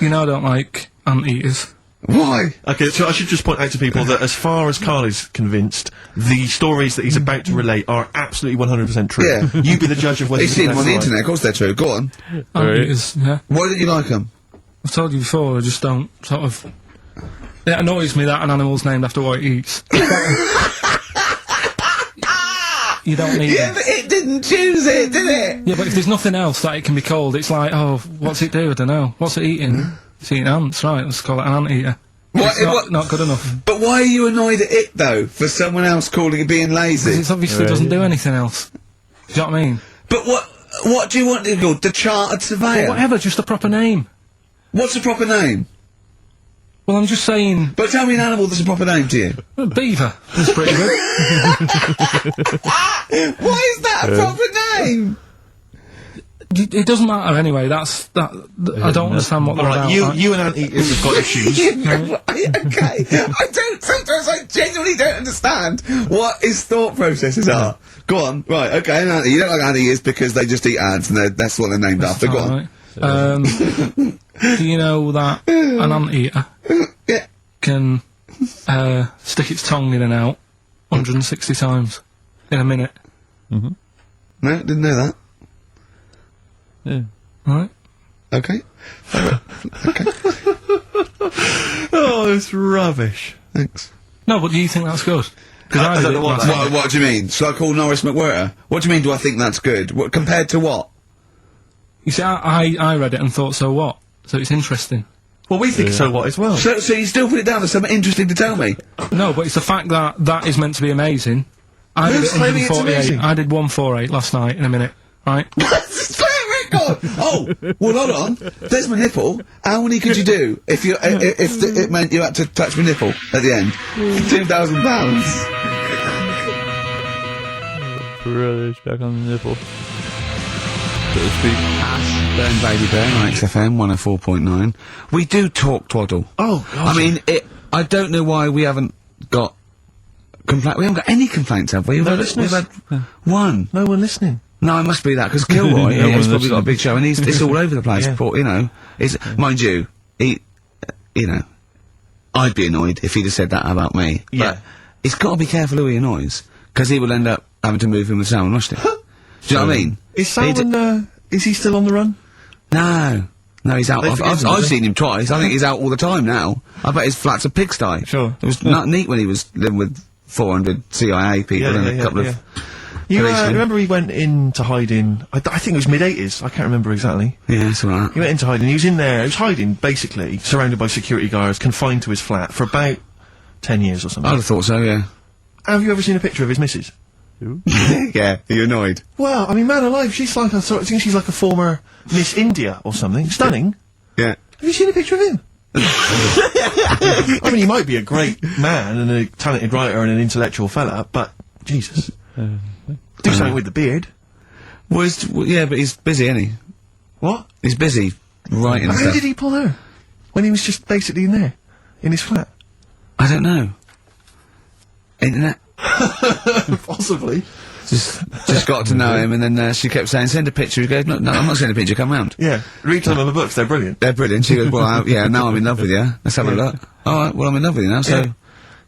You know I don't like anteaters. Why? Okay, so I should just point out to people that as far as Karl is convinced, the stories that he's about to relate are absolutely 100% true. Yeah. You be the judge of whether He's seen them on the that's right. internet, of course they're true, go on. Anteaters, yeah. Why don't you like them? I've told you before, I just don't, sort of... It annoys me that an animal's named after what it eats. You don't need Yeah, them. but it didn't choose it, did it? Yeah, but if there's nothing else that it can be called, it's like, oh, what's it do? I don't know. What's it eating? It's eating ants, right, let's call it an anteater. What- It's what- not good enough. But why are you annoyed at it, though, for someone else calling it being lazy? It obviously doesn't do anything else. Do you know what I mean? But what do you want it called? The Chartered Surveyor? Whatever, just a proper name. What's the proper name? Well, I'm just saying, But tell me an animal that's a proper name to you. beaver is pretty good. Why is that a proper name? It doesn't matter anyway, I don't understand what they're Alright, about. right? you and anteaters have got issues. Okay. Sometimes I genuinely don't understand what his thought processes are. Go on. Right, okay, you don't like anteaters because they just eat ants and that's what they're named after. Go on. Alright. Do you know that an anteater Yeah. can stick its tongue in and out 160 times in a minute? No, didn't know that. Yeah. Right? Okay. Okay, Oh, it's rubbish. thanks. No, but do you think that's good? Because I don't did know it what last that- night. What do you mean? Shall I call Norris McWhirter? What do you mean, do I think that's good? What, compared to what? You see, I read it and thought, so what? So it's interesting. Well, we think so what as well. So you still put it down as something interesting to tell me? No, but it's the fact that that is meant to be amazing. I did Who's it claiming it's 148. amazing? I did 148 last night in a minute, right? Swear record! Oh, well, hold on. There's my nipple. How many could you do if it meant you had to touch my nipple at the end? £2,000. Brothers back on the nipple. So to speak. Burn Baby Bear on XFM 104.9. We do talk twaddle. Oh, God. I mean, I don't know why we haven't got we haven't got any complaints, have we? No We've listeners. had one. No one listening. No, it must be that, because Kilroy, No he's one probably got a big show, and it's all over the place, Yeah. but, you know, mind you, you know, I'd be annoyed if he'd have said that about me. Yeah. But he's got to be careful who he annoys, because he will end up having to move in with Salman Rushdie. Do you know what I mean? Is Salman, is he still on the run? No, he's out. They I've forgive him, do they? seen him twice. I think he's out all the time now. I bet his flat's a pigsty. Sure. It was not neat when he was living with 400 CIA people and a couple of... You policemen. remember he went into hiding, I think it was mid-80s, I can't remember exactly. Yeah, that's all right. He went into hiding, he was in there, he was hiding, basically, surrounded by security guards, confined to his flat, for about 10 years or I'd something. have thought so, yeah. Have you ever seen a picture of his missus? Yeah, are you annoyed? Well, I mean, man alive, she's like I think she's like a former Miss India or something. Stunning. Yeah. Have you seen a picture of him? I mean, he might be a great man and a talented writer and an intellectual fella, but Jesus, do something with the beard. Well, yeah, but he's busy, isn't he? What? He's busy writing How stuff. did he pull her when he was just basically in there, in his flat? I don't know. Internet. Possibly. Just got to know him, and then she kept saying, send a picture. He goes, no, I'm not sending a picture, come round. Yeah. Read some of the books; they're brilliant. They're brilliant. She goes, well, yeah, now I'm in love with you. Let's have a look. Alright, well, I'm in love with you now, so... Yeah.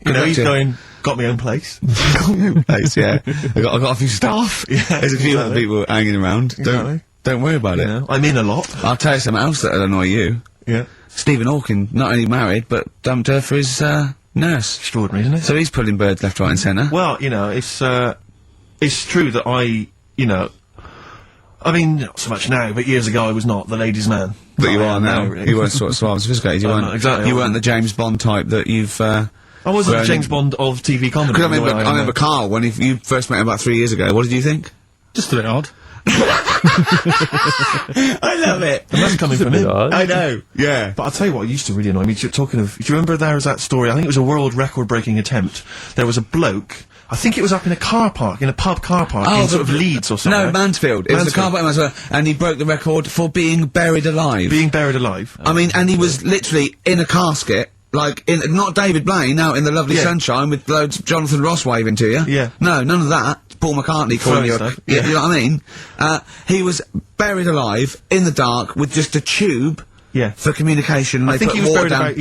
You know, luck he's to you. going. Got my own place. Place, yeah. I got a few staff. Yeah, There's a few other exactly. people hanging around. Exactly. Don't worry about You it. know, I'm in a lot. I'll tell you something else that'll annoy you. Yeah. Stephen Hawking, not only married, but dumped her for his, nurse. Extraordinary, isn't it? So he's pulling birds left, right and centre. Well, you know, it's true that I mean, not so much now, but years ago I was not the ladies' man. But you are now. Really. You weren't sort of suave and sophisticated. You weren't exactly. You weren't the James Bond type that you've. I wasn't the James Bond of TV comedy. Because I remember Karl when you first met him about 3 years ago. What did you think? Just a bit odd. I love it. And that's coming from him. I know. Yeah. But I'll tell you what, it used to really annoy me. Talking of, do you remember there was that story? I think it was a world record-breaking attempt. There was a bloke. I think it was up in a car park, in a pub car park, in sort of Leeds or something. No, Mansfield. It was the car park in Mansfield, and he broke the record for being buried alive. Being buried alive. I mean, and he was literally in a casket, like, not David Blaine, out in the lovely sunshine with loads of Jonathan Ross waving to you. Yeah. No, none of that. Paul McCartney calling you stuff, you know what I mean? He was buried alive, in the dark, with just a tube. Yeah. For communication, and I think he was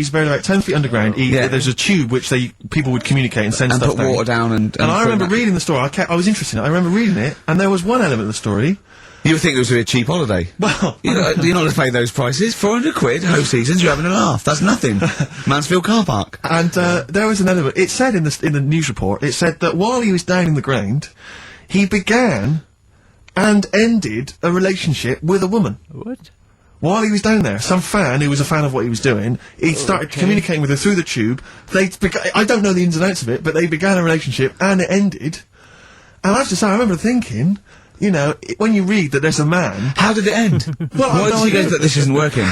buried about 10 feet underground. There's a tube which people would communicate and send stuff put down. water down and I remember reading the story. I was interested in it. I remember reading it, and there was one element of the story. You would think it was a cheap holiday. Well, you're not going to pay those prices. 400 quid, whole seasons, you're having a laugh. That's nothing. Mansfield car park. And there was an element. It said in the news report. It said that while he was down in the ground, he began and ended a relationship with a woman. What? While he was down there, some fan who was a fan of what he was doing, he started communicating with her through the tube. I don't know the ins and outs of it, but they began a relationship and it ended. And I have to say, I remember thinking, you know, when you read that there's a man. How did it end? Well, why did you go that this isn't working?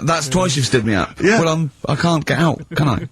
That's twice you've stood me up. Yeah. Well, I can't get out, can I?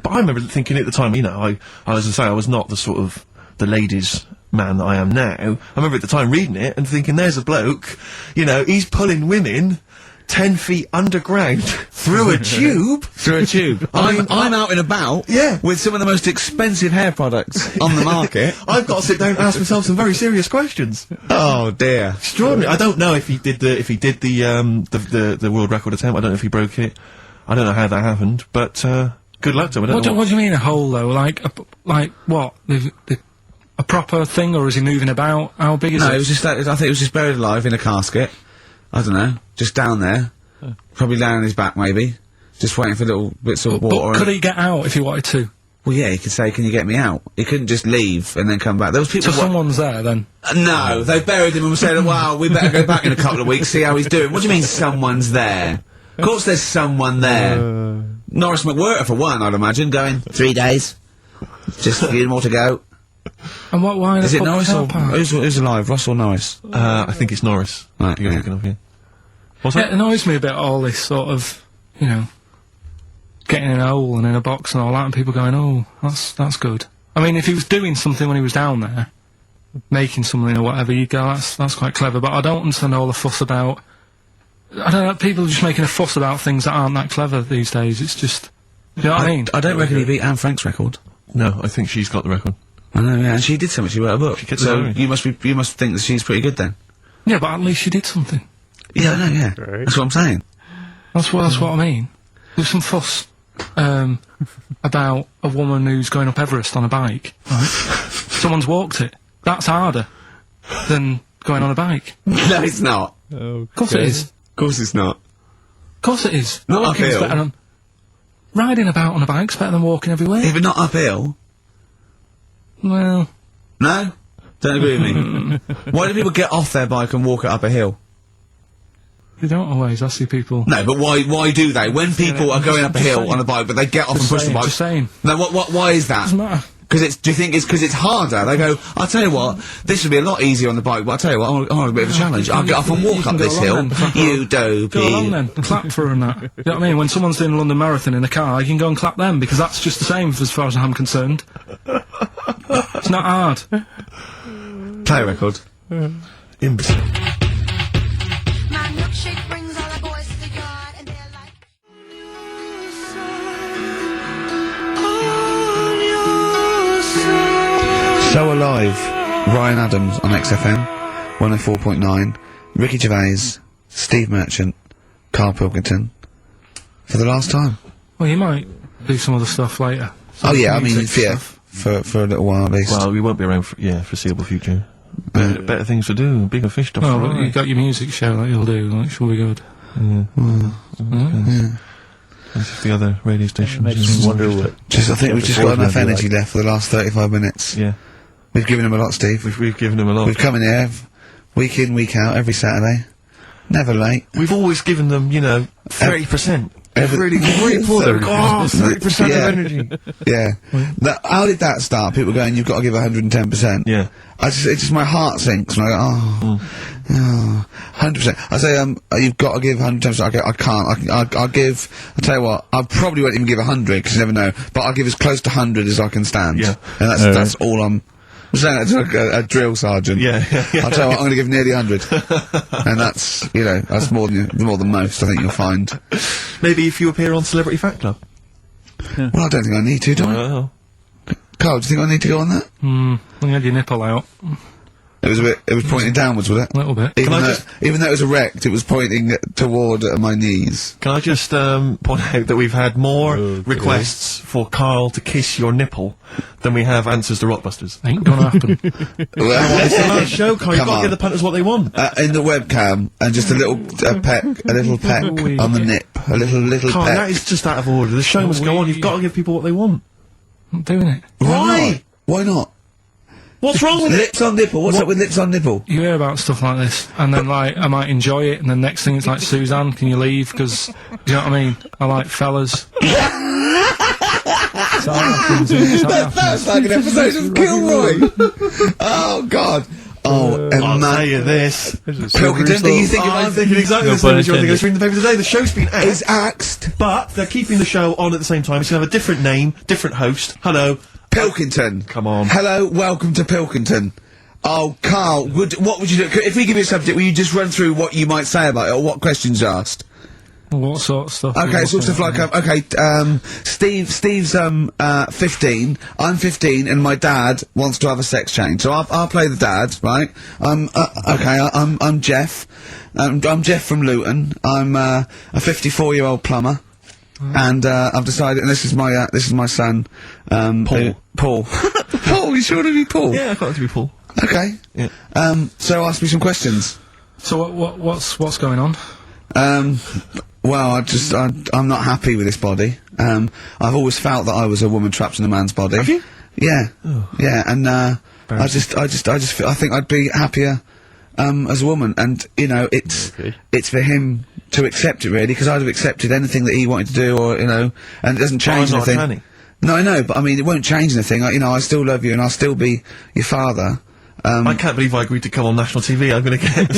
But I remember thinking at the time, you know, I was to say I was not the sort of the ladies' man that I am now. I remember at the time reading it and thinking, there's a bloke, you know, he's pulling women 10 feet underground through a tube. Through a tube. I'm out and about. Yeah. With some of the most expensive hair products on the market. I've got to sit down and ask myself some very serious questions. Oh dear. Extraordinary. I don't know if he did the world record attempt. I don't know if he broke it. I don't know how that happened, but good luck to him. What do you mean a hole though? Like what? A proper thing, or is he moving about? How big is it? No, it was just I think it was just buried alive in a casket. I don't know, just down there. Probably laying on his back, maybe. Just waiting for little bits of water. But could he get out if he wanted to? Well, yeah, he could say, can you get me out? He couldn't just leave and then come back. There was people... So someone's there, then? No, they buried him and said, well, we better go back in a couple of weeks, see how he's doing. What do you mean, someone's there? Of course there's someone there. Norris McWhirter, for one, I'd imagine, going, 3 days. Just a few more to go. And why is it Norris or who's alive? Ross or Norris? I think it's Norris. Right, you're thinking of, yeah. What's that? It annoys me a bit, all this sort of, you know, getting in a hole and in a box and all that, and people going, oh, that's good. I mean, if he was doing something when he was down there, making something or whatever, you go, that's quite clever. But I don't understand all the fuss about. I don't know. People are just making a fuss about things that aren't that clever these days. It's just, you know what I mean? I don't reckon he beat Anne Frank's record. No, I think she's got the record. I know, yeah, and she did something. She wrote a book. So you must think that she's pretty good then. Yeah, but at least she did something. Yeah, I know, yeah. Right. That's what I'm saying. That's what I mean. There's some fuss about a woman who's going up Everest on a bike. Right? Someone's walked it. That's harder than going on a bike. No, it's not. Okay. Of course it is. Of course it's not. Of course it is. Not Walking's uphill. better than riding about on a bike's better than walking everywhere. Yeah, but not uphill. Well, no, don't agree with me. Why do people get off their bike and walk it up a hill? They don't always. I see people. No, but why do they? When people are going up a hill on a bike, but they get off and push the bike. Just saying. No, why is that? Doesn't matter. Do you think it's because it's harder? They go, I'll tell you what, this would be a lot easier on the bike, but I'll tell you what, I want a bit of a challenge. I'll get off and walk up this hill. You dopey. Go along then, clap for her and that. You know what I mean? When someone's doing a London Marathon in a car, you can go and clap them, because that's just the same as far as I'm concerned. It's not hard. Play a record. Imbecile. So Alive, Ryan Adams on XFM, 104.9, Ricky Gervais, Steve Merchant, Karl Pilkington, for the last time. Well, you might do some other stuff later. Oh yeah, I mean, yeah, for a little while at least. Well, we won't be around for, foreseeable future. Better things to do, bigger fish to fry. Well, you got your music show that you'll do, that should be good. Yeah. That's just the other radio station. Makes me wonder what... I think we've just got enough energy left for the last 35 minutes. Yeah. We've given him a lot, Steve. We've given him a lot. We've come in here, Week in, week out, every Saturday. Never late. We've always given them, 30%. Really poor. 30% of energy. Yeah. How did that start? People going, you've got to give 110%. Yeah. It's just my heart sinks when I go, 100%. I say, you've got to give 110%. I can't. I'll give, I'll tell you what, I probably won't even give 100, because you never know, but I'll give as close to 100 as I can stand. Yeah. And that's all I'm saying that to a drill sergeant. Yeah. I'll tell you what, I'm going to give nearly 100. And that's, that's more than most, I think you'll find. Maybe if you appear on Celebrity Fat Club. Yeah. Well, I don't think I need to, do I? Well. Carl, do you think I need to go on that? When you had your nipple out. It was pointing downwards, was it? A little bit. Even though it was erect, it was pointing toward my knees. Can I just point out that we've had more requests for Carl to kiss your nipple than we have answers to Rockbusters. Ain't gonna happen. Well, It's the last show, Carl. You've got to give the punters what they want. in the webcam, and just a little peck on the nip. A little Carl, peck. that is just out of order. The show must go on. You've got to give people what they want. I'm doing it. Why? Why not? What's wrong with it? Lips on nipple. What's up with lips on nipple? You hear about stuff like this, and then I might enjoy it, and then next thing it's like, Suzanne, can you leave? Because, do you know what I mean? I like fellas. That sounds like an episode of Kilroy. Oh God. Oh, I'll tell you this. Pilkington, do you think I'm thinking exactly the same as you're thinking. I was reading the paper today. The show's been axed. It's axed. But they're keeping the show on at the same time. It's going to have a different name, different host. Hello. Pilkington. Come on. Hello, welcome to Pilkington. Oh, Carl, what would you do? If we give you a subject, will you just run through what you might say about it, or what questions you asked? What sort of stuff? Okay, sort of like, Steve's 15, I'm 15, and my dad wants to have a sex change. So I'll play the dad, right? I'm Jeff. I'm Jeff from Luton. I'm a 54-year-old plumber. And I've decided, and this is my son, Paul. Paul. Paul, you sure to be Paul? Yeah, I thought it to be Paul. Okay. Yeah. So ask me some questions. So what's going on? Well, I'm not happy with this body. I've always felt that I was a woman trapped in a man's body. Have you? Yeah. Oh. Yeah, and I think I'd be happier as a woman, and it's for him to accept it, really, because I'd have accepted anything that he wanted to do, or and it doesn't change anything. Not a tranny. No, I know, but I mean, it won't change anything. I still love you, and I'll still be your father. I can't believe I agreed to come on national TV. I'm going to get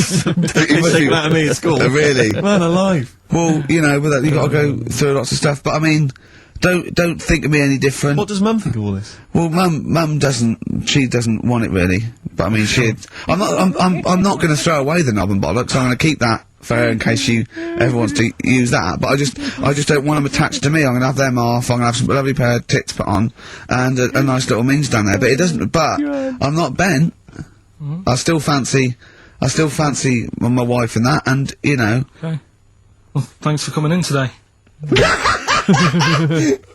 taken out of me at school. Really? Man alive. Well, with that, you've got to go through lots of stuff. But I mean, don't think of me any different. What does Mum think of all this? Well, Mum doesn't. She doesn't want it really. But I mean, I'm not going to throw away the knob and bollocks. I'm going to keep that for her in case she ever wants to use that. But I just don't want them attached to me. I'm going to have them off. I'm going to have some lovely pair of tits put on, and a nice little minge down there. But it doesn't. But I'm not bent. I still fancy my wife and that, and Okay. Well, thanks for coming in today.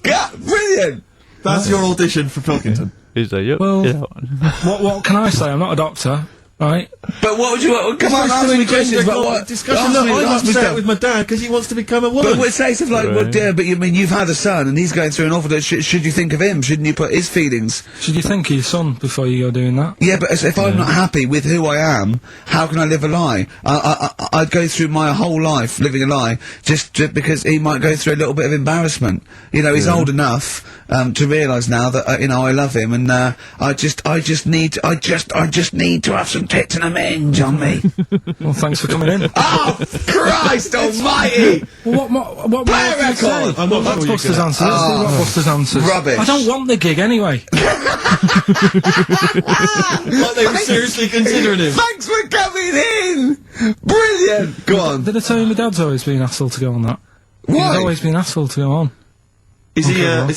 Yeah, brilliant. That's your audition for Pilkington. Is that yep? Well, yeah. what can I say? I'm not a doctor, right? But what would you want? Come on, ask me questions about what? Discussion. No, I'm upset with my dad because he wants to become a woman. But we'll say stuff like, well, dear, but you've had a son and he's going through an awful. Should you think of him? Shouldn't you put his feelings? Should you think of your son before you go doing that? Yeah, but if I'm not happy with who I am, how can I live a lie? I'd go through my whole life living a lie just because he might go through a little bit of embarrassment. He's old enough to realise now that I love him, and I just need to have some tits and a minge on me. Well, thanks for coming in. Oh, Christ Almighty! Well, what more Play a can you say? record! I'm not sure you Rockbusters can. answers. Let's do Rockbusters answers. Rubbish. I don't want the gig anyway. Like they were seriously considering him. Thanks for coming in! Brilliant! Go on. Did I tell you my dad's always been asked to go on that? Why? He's always been asked to go on. Is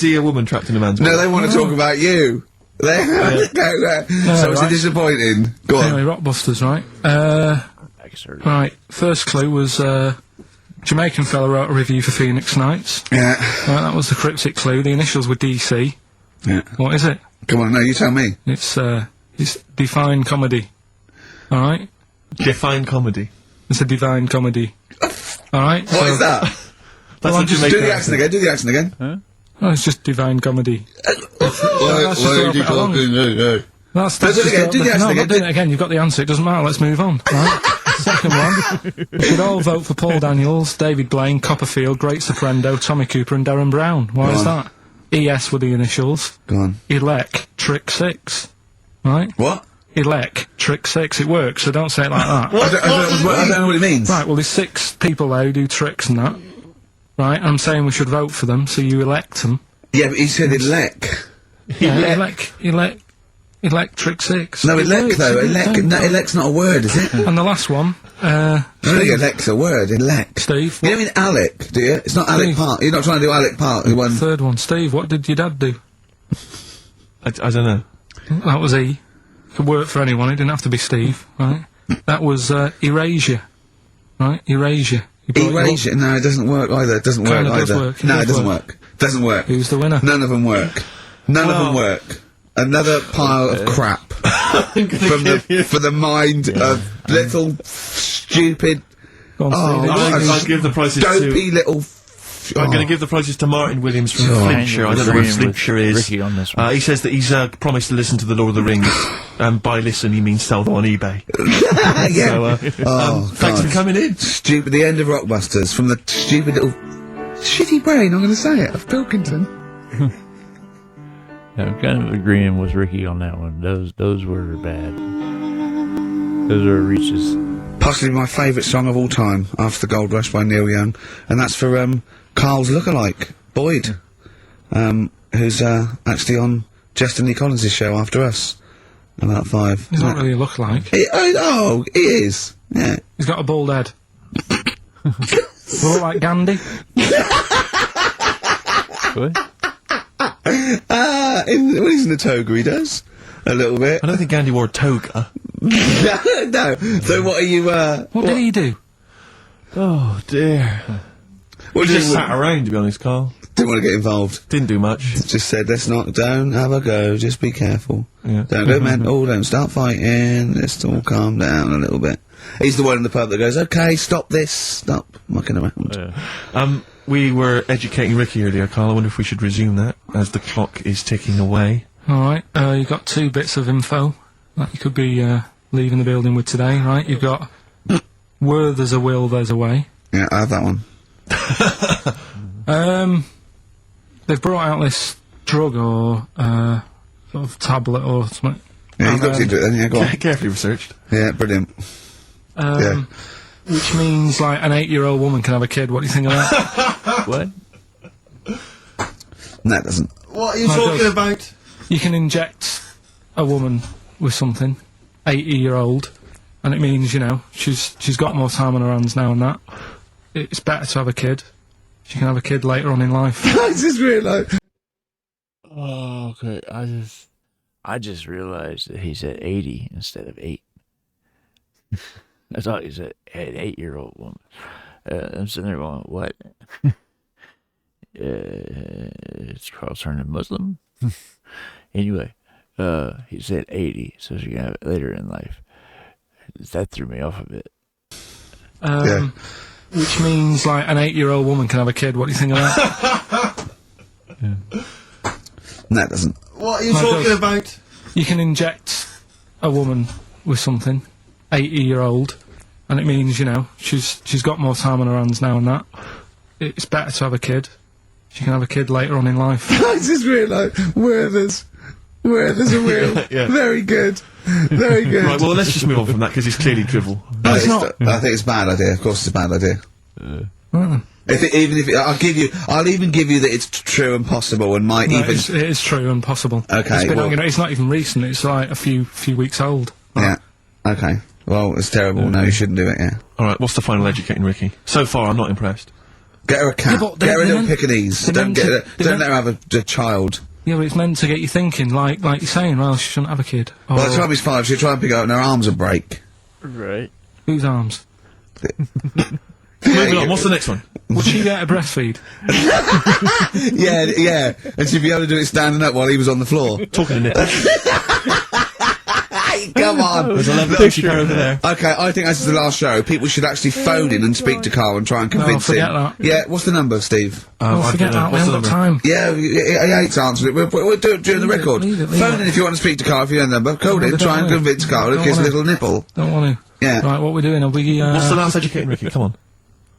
he a woman trapped in a man's body? No, they want to talk about you. They go there. So it's right. disappointing. Go on. Anyway, Rockbusters, right? Right, first clue was, Jamaican fella wrote a review for Phoenix Nights. Yeah. Right, that was the cryptic clue. The initials were DC. Yeah. What is it? Come on, no, you tell me. It's Define Comedy. Alright? Define comedy. It's a divine comedy. Alright? What is that? That's Well, a just Do Jamaican the accent again, do the accent again. Oh, it's just divine comedy. Why are you talking? That's do it again, do the no, answer I'm not again. doing it again. You've got the answer. It doesn't matter. Let's move on. Right? Second one. We should all vote for Paul Daniels, David Blaine, Copperfield, Great Soprendo, Tommy Cooper and Darren Brown. Why is that? ES were the initials. Go on. Elec, Trick 6. Right? What? Elec, Trick 6. It works, so don't say it like that. I don't know what it means. Right, well, there's 6 people there who do tricks and that. Right? I'm saying we should vote for them, so you elect them. Yeah, but he said elect. Yeah, Electric 6. No, It elect works, though. it Elect. works. No, elect's not a word, is it? And the last one, I don't think elect's a word. Elect. Steve. You don't mean Alec, do you? It's not Alec Steve. Park. You're not trying to do Alec Park. Who won? Third one, Steve. What did your dad do? I don't know. That was E. Could work for anyone. It didn't have to be Steve, right? That was Erasure, right? Erasure. He brought it up. Erasure. No, it doesn't work either. It doesn't work Kinda does either. work. It No, does it doesn't work. work. Doesn't work. Who's the winner? None of them work. None of them work. Another pile of crap for the mind of little stupid. Go on, Oh, Steve. I'll give the prizes dopey little. I'm going to give the prizes to Martin Williams from Flintshire. I don't know where Flintshire is. Ricky on this one. He says that he's promised to listen to the Lord of the Rings. By listen, he means sell them on eBay. Yeah. So, thanks for coming in. Stupid. The end of Rockbusters from the stupid little shitty brain. I'm going to say it of Pilkington. Yeah, I'm kind of agreeing with Ricky on that one. Those were bad. Those are reaches. Possibly my favourite song of all time, After the Gold Rush by Neil Young, and that's for Carl's lookalike, Boyd, who's actually on Justin Collins' show after us, about 5. He's not really a lookalike. Oh, he is. Yeah. He's got a bald head. Look like Gandhi. What? When he's in the toga, he does. A little bit. I don't think Andy wore a toga. No. So what are you, What did he do? Oh dear. What He did just you sat around, to be honest, Carl. Didn't want to get involved. Didn't do much. Just said, don't have a go, just be careful. Yeah. Don't go mental, don't start fighting, let's all calm down a little bit. He's the one in the pub that goes, okay, stop this, stop mucking around. We were educating Ricky earlier, Carl. I wonder if we should resume that, as the clock is ticking away. Alright, you got 2 bits of info that you could be leaving the building with today, right? You've got where there's a will, there's a way. Yeah, I have that one. They've brought out this drug or sort of tablet or something. Yeah, you've got to do it then, yeah, go on. Carefully researched. Yeah, brilliant. Yeah. Which means like an 8-year-old woman can have a kid. What do you think of that? What? No, it doesn't. What are you No, it talking does. about? You can inject a woman with something, 80-year-old, and it means, you know, she's got more time on her hands now and that. It's better to have a kid. She can have a kid later on in life. I just realised. Oh, okay. I just realized that he said 80 instead of 8. I thought he said an 8-year-old woman. I'm sitting there going, what? It's Carl turning Muslim? Anyway, he said 80, so she can have it later in life. That threw me off a bit. Yeah. Which means like an 8-year-old woman can have a kid. What do you think of that? No, it doesn't. What are you No, it talking does. about? You can inject a woman with something, 80-year-old, and it means, you know, she's got more time on her hands now and that. It's better to have a kid. She can have a kid later on in life. I just realised where there's a will. Yeah. Very good. Very good. Right, well, let's just move on from that, because it's clearly drivel. No, it's not. I think it's a bad idea. Of course, it's a bad idea. Right then. I'll even give you that it's true and possible, and might No, even. it is true and possible. Okay, It's been well- you know, it's not even recent. It's like a few weeks old. Yeah. Okay. Well, it's terrible. No, you shouldn't do it. Yeah. All right, what's the final educating Ricky? So far, I'm not impressed. Get her a cat. Yeah, but Get her a they little meant- Pekingese. they Don't meant get to- her. they Don't meant- let her have a child. Yeah, but it's meant to get you thinking, like you're saying. Well, she shouldn't have a kid. Or By the time he's 5, she'll try and pick it up, and her arms will break. Right. whose arms? Moving on, what's the next one? Would she get a breastfeed? Yeah. And she'd be able to do it standing up while he was on the floor. Talking to Nick. You Come on. There's a lovely picture over there. Okay, I think this is the last show. People should actually phone in and speak to Karl and try and convince him. That. Yeah, what's the number, Steve? Forget that. We haven't got time. Yeah, he hates answering it. We'll do it during the record. Phone in if you want to speak to Karl, if you have a number. Call in, try and convince Karl to kiss a little nipple. Don't want to. Yeah. Right, what we're doing? Are we? What's the last educating, Ricky? Come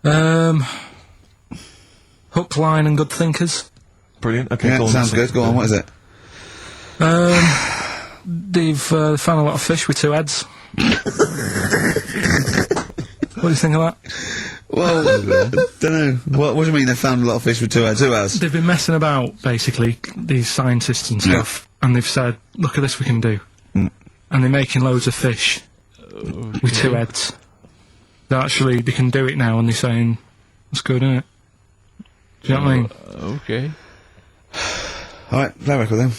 on. Hook, line, and good thinkers. Brilliant. Okay, Yeah, go on. sounds good. Go on. What is it? They've found a lot of fish with 2 heads. What do you think of that? Well, don't know. What do you mean they found a lot of fish with 2 heads? Who else? They've been messing about, basically, these scientists and stuff, and they've said, look at this we can do. And they're making loads of fish with 2 heads. They can do it now, and they're saying, that's good, isn't it? Do you know what I mean? Okay. Alright, play record then.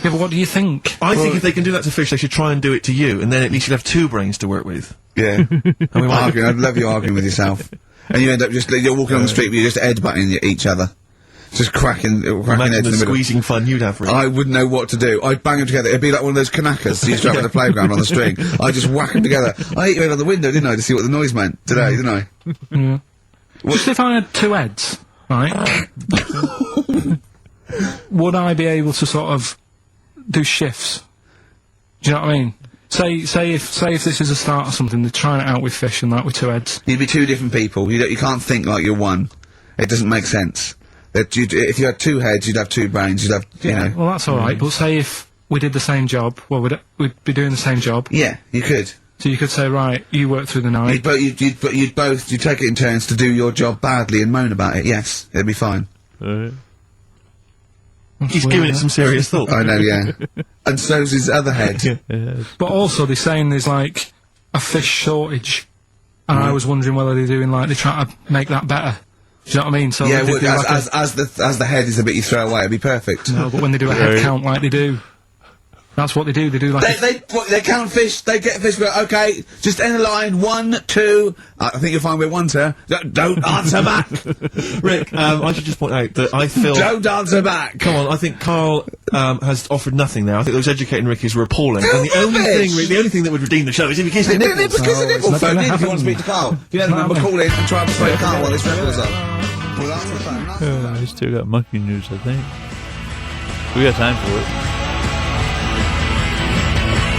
Yeah, but what do you think? I think if they can do that to fish, they should try and do it to you, and then at least you'd have 2 brains to work with. Yeah. Arguing. I'd love you arguing with yourself. And you end up you're walking on the street, but you're just headbutting each other. Just cracking heads Imagine in the the middle. squeezing fun you'd have, Rick. I wouldn't know what to do. I'd bang them together. It'd be like one of those knackers you used to have at the playground on the string. I'd just whack them together. I hit you out the window, didn't I, to see what the noise meant today, didn't I? Yeah. Just if I had 2 heads, right? Would I be able to sort of do shifts? Do you know what I mean? Say if this is a start or something, they're trying it out with fish and that with 2 heads. You'd be 2 different people. You can't think like you're one. It doesn't make sense. If you had 2 heads, you'd have 2 brains. You'd have, you know. Well, that's all right. But say if we did the same job, well, we'd be doing the same job. Yeah, you could. So you could say, right, you work through the night. You'd take it in turns to do your job badly and moan about it. Yes, it'd be fine. He's giving it some serious thought. I know, yeah. And so's his other head. But also, they're saying there's like a fish shortage, and I was wondering whether they're doing like they're trying to make that better. Do you know what I mean? So Yeah, they well, do like as the head is the bit you throw away, it'd be perfect. no, but when they do a head count like they do, that's what they do. They do like They count fish. They get fish. But okay, just end the line. 1, 2. I think you'll find we're 1, sir. Don't answer back. Rick, I should just point out that I feel... Don't answer back. Come on, I think Karl has offered nothing there. I think those educating Rickies were appalling. And the only thing that would redeem the show is if he kissed the nipples. Because the nipple not phone gonna in if you want to happen. speak to Karl. If you have a number, call in and try and persuade Karl while this record's on. Well, that's the phone. I still got monkey news, I think. We got time for it.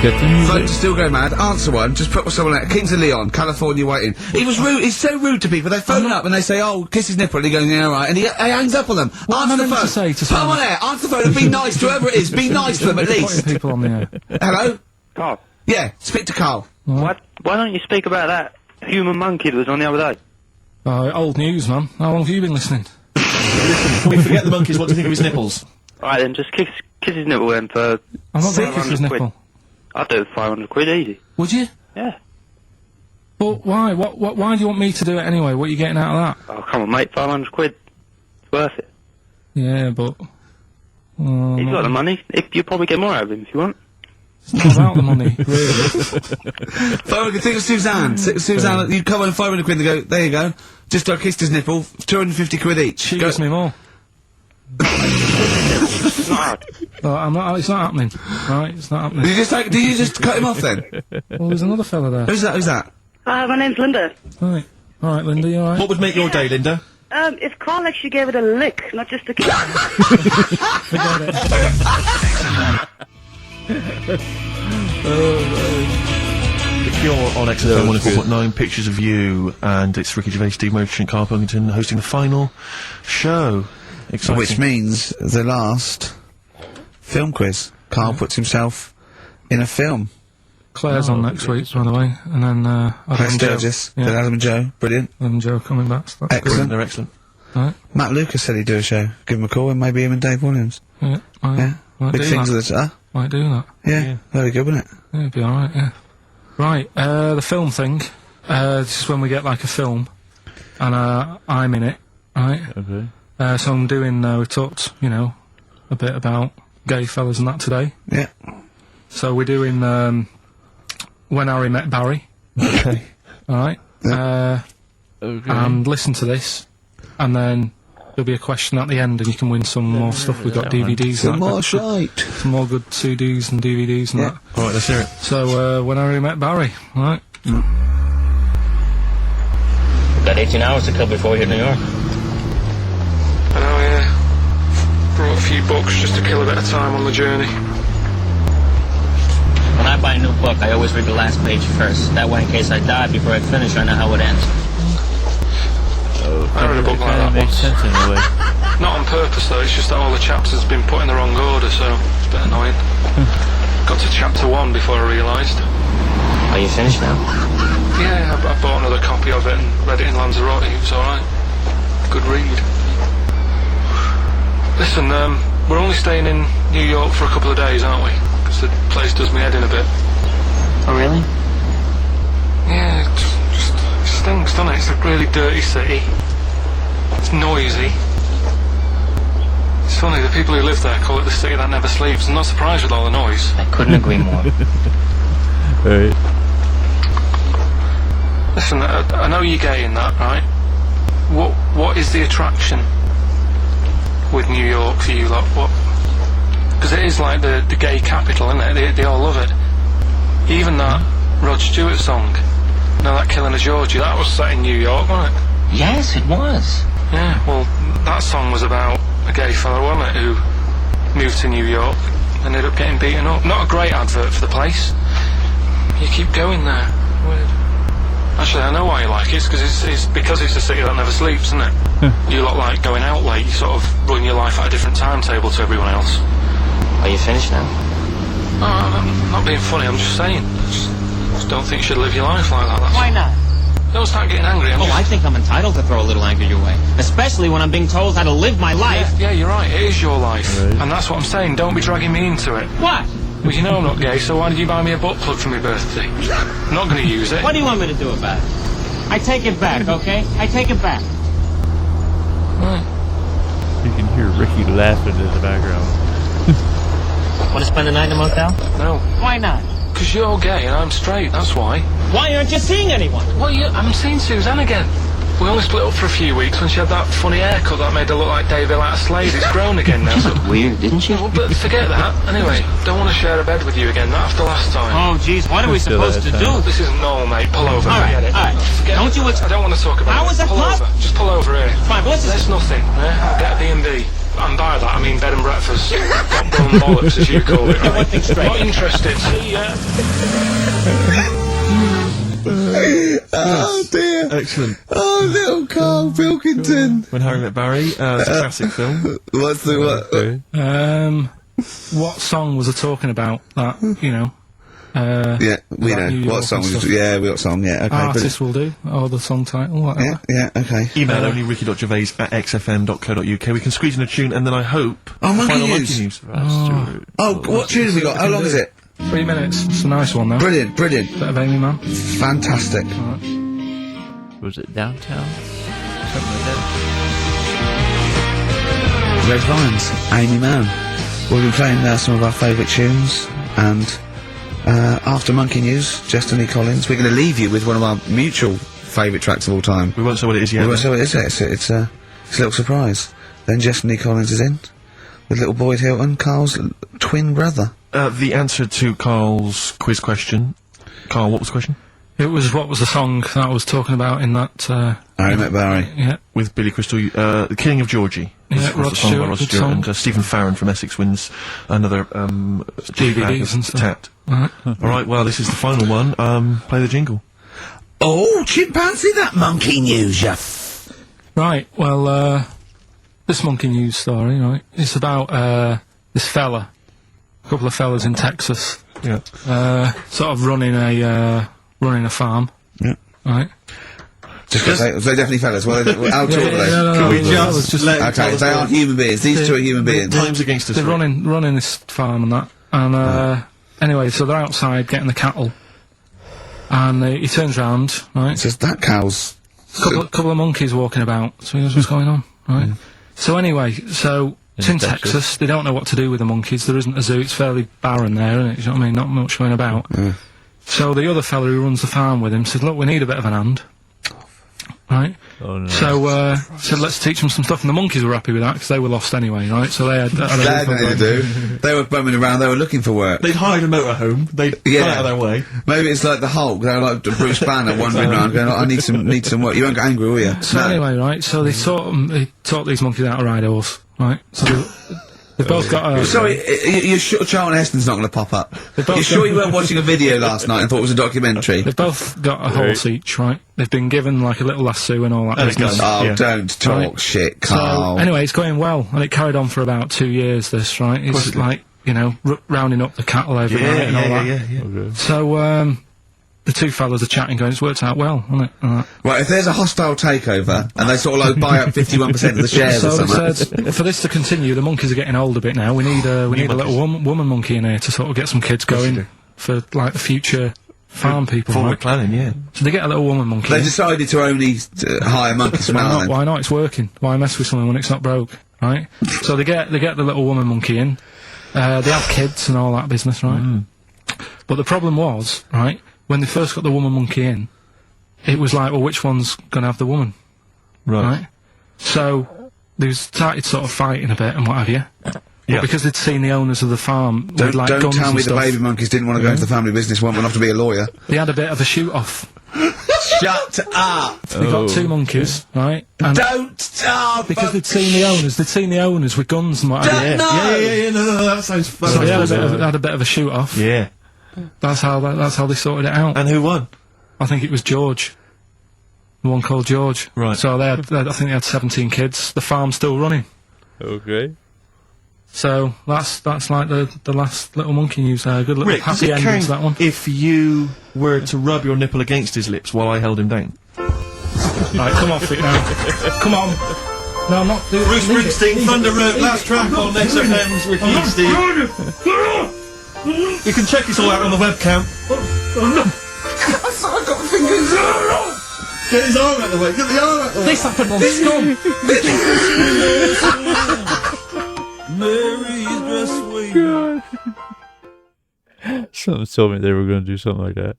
Get the music. Phones still go mad. Answer one. Just put someone out. Kings of Leon, California, waiting. He was rude. He's so rude to people. They phone up and they say, "Oh, kiss his nipple." And he goes, "Yeah, all right." And he hangs up on them. What Answer the am I phone. meant to say to Put them someone? on air. Answer the phone and be nice to whoever it is. Be nice to them at Putting least. people on the air. Hello. Carl, Yeah. Speak to Karl. why don't you speak about that human monkey that was on the other day? Old news, man. How long have you been listening? We forget the monkeys, what do you think of his nipples? Alright then, just kiss his nipple then for... I'm not going to kiss his 500 quid. nipple. I'd do it 500 quid easy. Would you? Yeah. But why? Why do you want me to do it anyway? What are you getting out of that? Oh, come on, mate, 500 quid. It's worth it. Yeah, but... He's got the money. You'll probably get more out of him if you want. It's not about the money, really. Think of Suzanne. Suzanne, you come on 500 quid and go, there you go. Just kissed his nipple, 250 quid each. She gives me more. It's not hard. Well, it's not happening. Right, it's not happening. Did you just cut him off then? Well, there's another fella there. Who's that? My name's Linda. Right. Alright, Linda, you alright? What would make your day, Linda? If Carl actually gave it a lick, not just a kiss. Forget it. The Cure on XFM 104.9, pictures of you, and it's Ricky Gervais, Steve Merchant, Karl Pilkington hosting the final show. Exciting. Which means the last film quiz. Karl puts himself in a film. Claire's on next week, by the way, and then, Claire Adam and Joe. Sturgis, Yeah. then Adam and Joe, brilliant. Adam and Joe coming back, so that's Excellent. They're excellent. right. Matt Lucas said he'd do a show. Give him a call and maybe him and Dave Williams. Yeah, Yeah. might Big do things that. of the Might do that. Yeah, very good, wasn't it? Yeah, it'd be alright, yeah. Right, the film thing, this is when we get like a film, and I'm in it, right? Okay. So I'm doing, we talked, you know, a bit about gay fellas and that today. Yeah. So we're doing, When Harry Met Barry. Okay. Alright? Okay. And listen to this, and then there'll be a question at the end, and you can win some more stuff. We've got DVDs. Some more shite. Some more good CDs and DVDs and that. All right, let's hear it. So, when I met Barry, right? We've got 18 hours to kill before we hit New York. I know, yeah. Brought a few books just to kill a bit of time on the journey. When I buy a new book, I always read the last page first. That way, in case I die before I finish, I know how it ends. Oh, I read a book like that makes sense in a way. Not on purpose, though. It's just that all the chapters have been put in the wrong order, so it's a bit annoying. Got to chapter 1 before I realised. Are you finished now? Yeah, I bought another copy of it and read it in Lanzarote. It was alright. Good read. Listen, we're only staying in New York for a couple of days, aren't we? Because the place does me head in a bit. Oh, really? Yeah, it stinks, doesn't it? It's a really dirty city. It's noisy. It's funny, the people who live there call it the city that never sleeps. I'm not surprised with all the noise. I couldn't agree more. Right. Listen, I know you're gay in that, right? What is the attraction with New York for you lot? What? Because it is like the gay capital, isn't it? They all love it. Even that Rod Stewart song, you know, that Killing of Georgie, that was set in New York, wasn't it? Yes, it was. Yeah, well, that song was about a gay fella, wasn't it, who moved to New York and ended up getting beaten up. Not a great advert for the place. You keep going there. Weird. Actually, I know why you like it. It's because it's a city that never sleeps, isn't it? You lot like going out late. You sort of run your life at a different timetable to everyone else. Are you finished now? No, I'm not being funny. I'm just saying. Just don't think you should live your life like that. Why not? Don't start getting angry. I think I'm entitled to throw a little anger your way. Especially when I'm being told how to live my life. Yeah, you're right. It is your life. Right. And that's what I'm saying. Don't be dragging me into it. What? Well, you know I'm not gay, so why did you buy me a butt plug for my birthday? I'm not going to use it. What do you want me to do about it? I take it back, okay? I take it back. Right. You can hear Ricky laughing in the background. Want to spend the night in a motel? No. Why not? Because you're gay and I'm straight, that's why. Why aren't you seeing anyone? Well, I'm seeing Suzanne again. We only split up for a few weeks when she had that funny haircut that made her look like David out of Slade. It's grown again now. She looked weird, didn't she? Well, but forget that. Anyway, don't want to share a bed with you again, not after last time. Oh, jeez, what are we supposed to do? This isn't normal, mate. Pull over. All right, Forget it. all right. Forget Don't it. you... I don't want to talk about it. How was it? Pull over. Just pull over here. Fine, but what's this? There's nothing. I'll get a B&B. And by that, I mean bed and breakfast. Got bum bollocks, as you call it, right? One thing straight. Not interested. See ya. Oh dear. Excellent. Oh, little Karl Pilkington. When Harry Met Barry, it's a classic film. What's the what? What song was I talking about? That, you know. Yeah, we about New know. York What song and was stuff. it? Yeah, we got song, yeah, okay. Artist will do, or the song title, whatever. Yeah, okay. Email only ricky.gervais@xfm.co.uk. We can squeeze in a tune, and then I hope... Oh, Monkey final News. News. Oh, what tune have we got? How long is it? 3 minutes. It's a nice one, though. Brilliant, brilliant. Bit of Amy Man. Fantastic. Was it Downtown? Something like that? Red Vines, Amy Mann. We've been playing some of our favourite tunes, and after Monkey News, Destiny Collins, we're going to leave you with one of our mutual favourite tracks of all time. We won't say what it is yet. We won't say what it is. It's a little surprise. Then Destiny Collins is in, with little Boyd Hilton, Carl's twin brother. The answer to Carl's quiz question. Carl, what was the question? It was, what was the song that I was talking about in that, Harry Met Barry. Yeah. With Billy Crystal, The King of Georgie. Yeah, was Rod the song by Stewart, Rod good Stewart, song. and Stephen Farron from Essex wins another DVDs and stuff. tat. Alright. Alright, well, this is the final one. Play the jingle. Oh, chimpanzee, that Monkey News, ya Right, well, this Monkey News story, right, it's about, this fella, a couple of fellas in Texas, Yeah. sort of running a farm. Yeah. Right. Just because they're definitely fellas. Well, how tall are they? No, we just let Okay, they aren't human beings. These two are human beings. Time's against us. they're running this farm and that, and anyway, so they're outside getting the cattle, and he turns round, right? Says that cow's... Couple of monkeys walking about, so he knows what's going on, right? So anyway, so it's in Texas. They don't know what to do with the monkeys. There isn't a zoo. It's fairly barren there, isn't it? You know what I mean? Not much going about. So the other fella who runs the farm with him said, "Look, we need a bit of an hand." Right? Oh, no. So, said let's teach them some stuff, and the monkeys were happy with that, because they were lost anyway, right? So they had They had nothing to do. They were bumming around, they were looking for work. They'd hired a motorhome, they'd got out of their way. Maybe it's like the Hulk, they were like Bruce Banner wandering around going, I need some work. You won't get angry, will you? So anyway, right, so they taught these monkeys how to ride a horse, right? So they've both got a... Sorry, you're sure Charlton Heston's not going to pop up? You're sure you weren't watching a video last night and thought it was a documentary? They've both got a horse each, right? They've been given, like, a little lasso and all that business. Don't talk shit, Carl. So, anyway, it's going well, and it carried on for about 2 years, this, right? It's like, you know, rounding up the cattle every night and all that. Okay. So, the two fellas are chatting, going, it's worked out well, hasn't it? Right, if there's a hostile takeover, and they sort of like buy up 51% of the shares or So something... it said, for this to continue, the monkeys are getting old a bit now, we need a little woman monkey in here to sort of get some kids going for, like, the future farm people, Forward planning, yeah. So they get a little woman monkey. They decided to only hire monkeys from now on. Why not? It's working. Why mess with something when it's not broke, right? So they get the little woman monkey in, they have kids and all that business, right? But the problem was, right, when they first got the woman monkey in, it was like, well, which one's gonna have the woman? Right? So, they started sort of fighting a bit and what have you. But because they'd seen the owners of the farm with, like, Don't guns tell and me stuff, the baby monkeys didn't want to go into the family business, went off to be a lawyer. they had a bit of a shoot-off. Shut up! They got two monkeys, right? And Don't stop! because they'd seen the owners with guns and what have you. No, that sounds fun. So they had a bit of a shoot-off. Yeah. That's how they sorted it out. And who won? I think it was George. The one called George. Right. So I think they had 17 kids. The farm's still running. Okay. So that's like the last little monkey news there. Good little Rick, does happy it ending to count that one. if you were to rub your nipple against his lips while I held him down? Right, come off it now. Come on. No, I'm not doing Bruce Springsteen, Thunder Road, last track on XFM's Ricky and Steve. You can check this all out on the webcam. I've got fingers! Get his arm out the way, get the arm out the way. This happened on Scum. Mary's dress waving. Someone told me they were going to do something like that.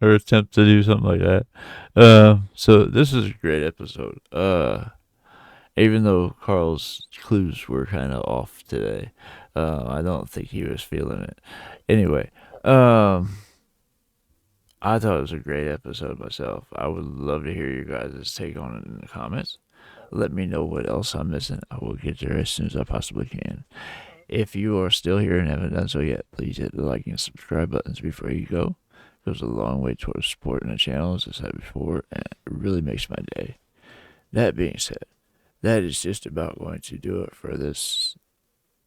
Or attempt to do something like that. So this is a great episode. Even though Carl's clues were kind of off today, I don't think he was feeling it. Anyway, I thought it was a great episode myself. I would love to hear your guys' take on it in the comments. Let me know what else I'm missing. I will get there as soon as I possibly can. If you are still here and haven't done so yet, please hit the like and subscribe buttons before you go. It goes a long way towards supporting the channel, as I said before, and it really makes my day. That being said, that is just about going to do it for this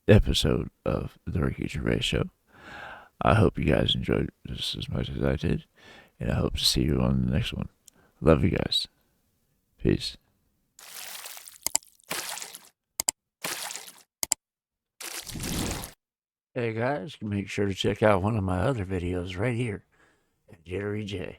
episode of the Ricky Gervais Show. I hope you guys enjoyed this as much as I did, and I hope to see you on the next one. Love you guys. Peace. Hey guys, make sure to check out one of my other videos right here at JitteryJay.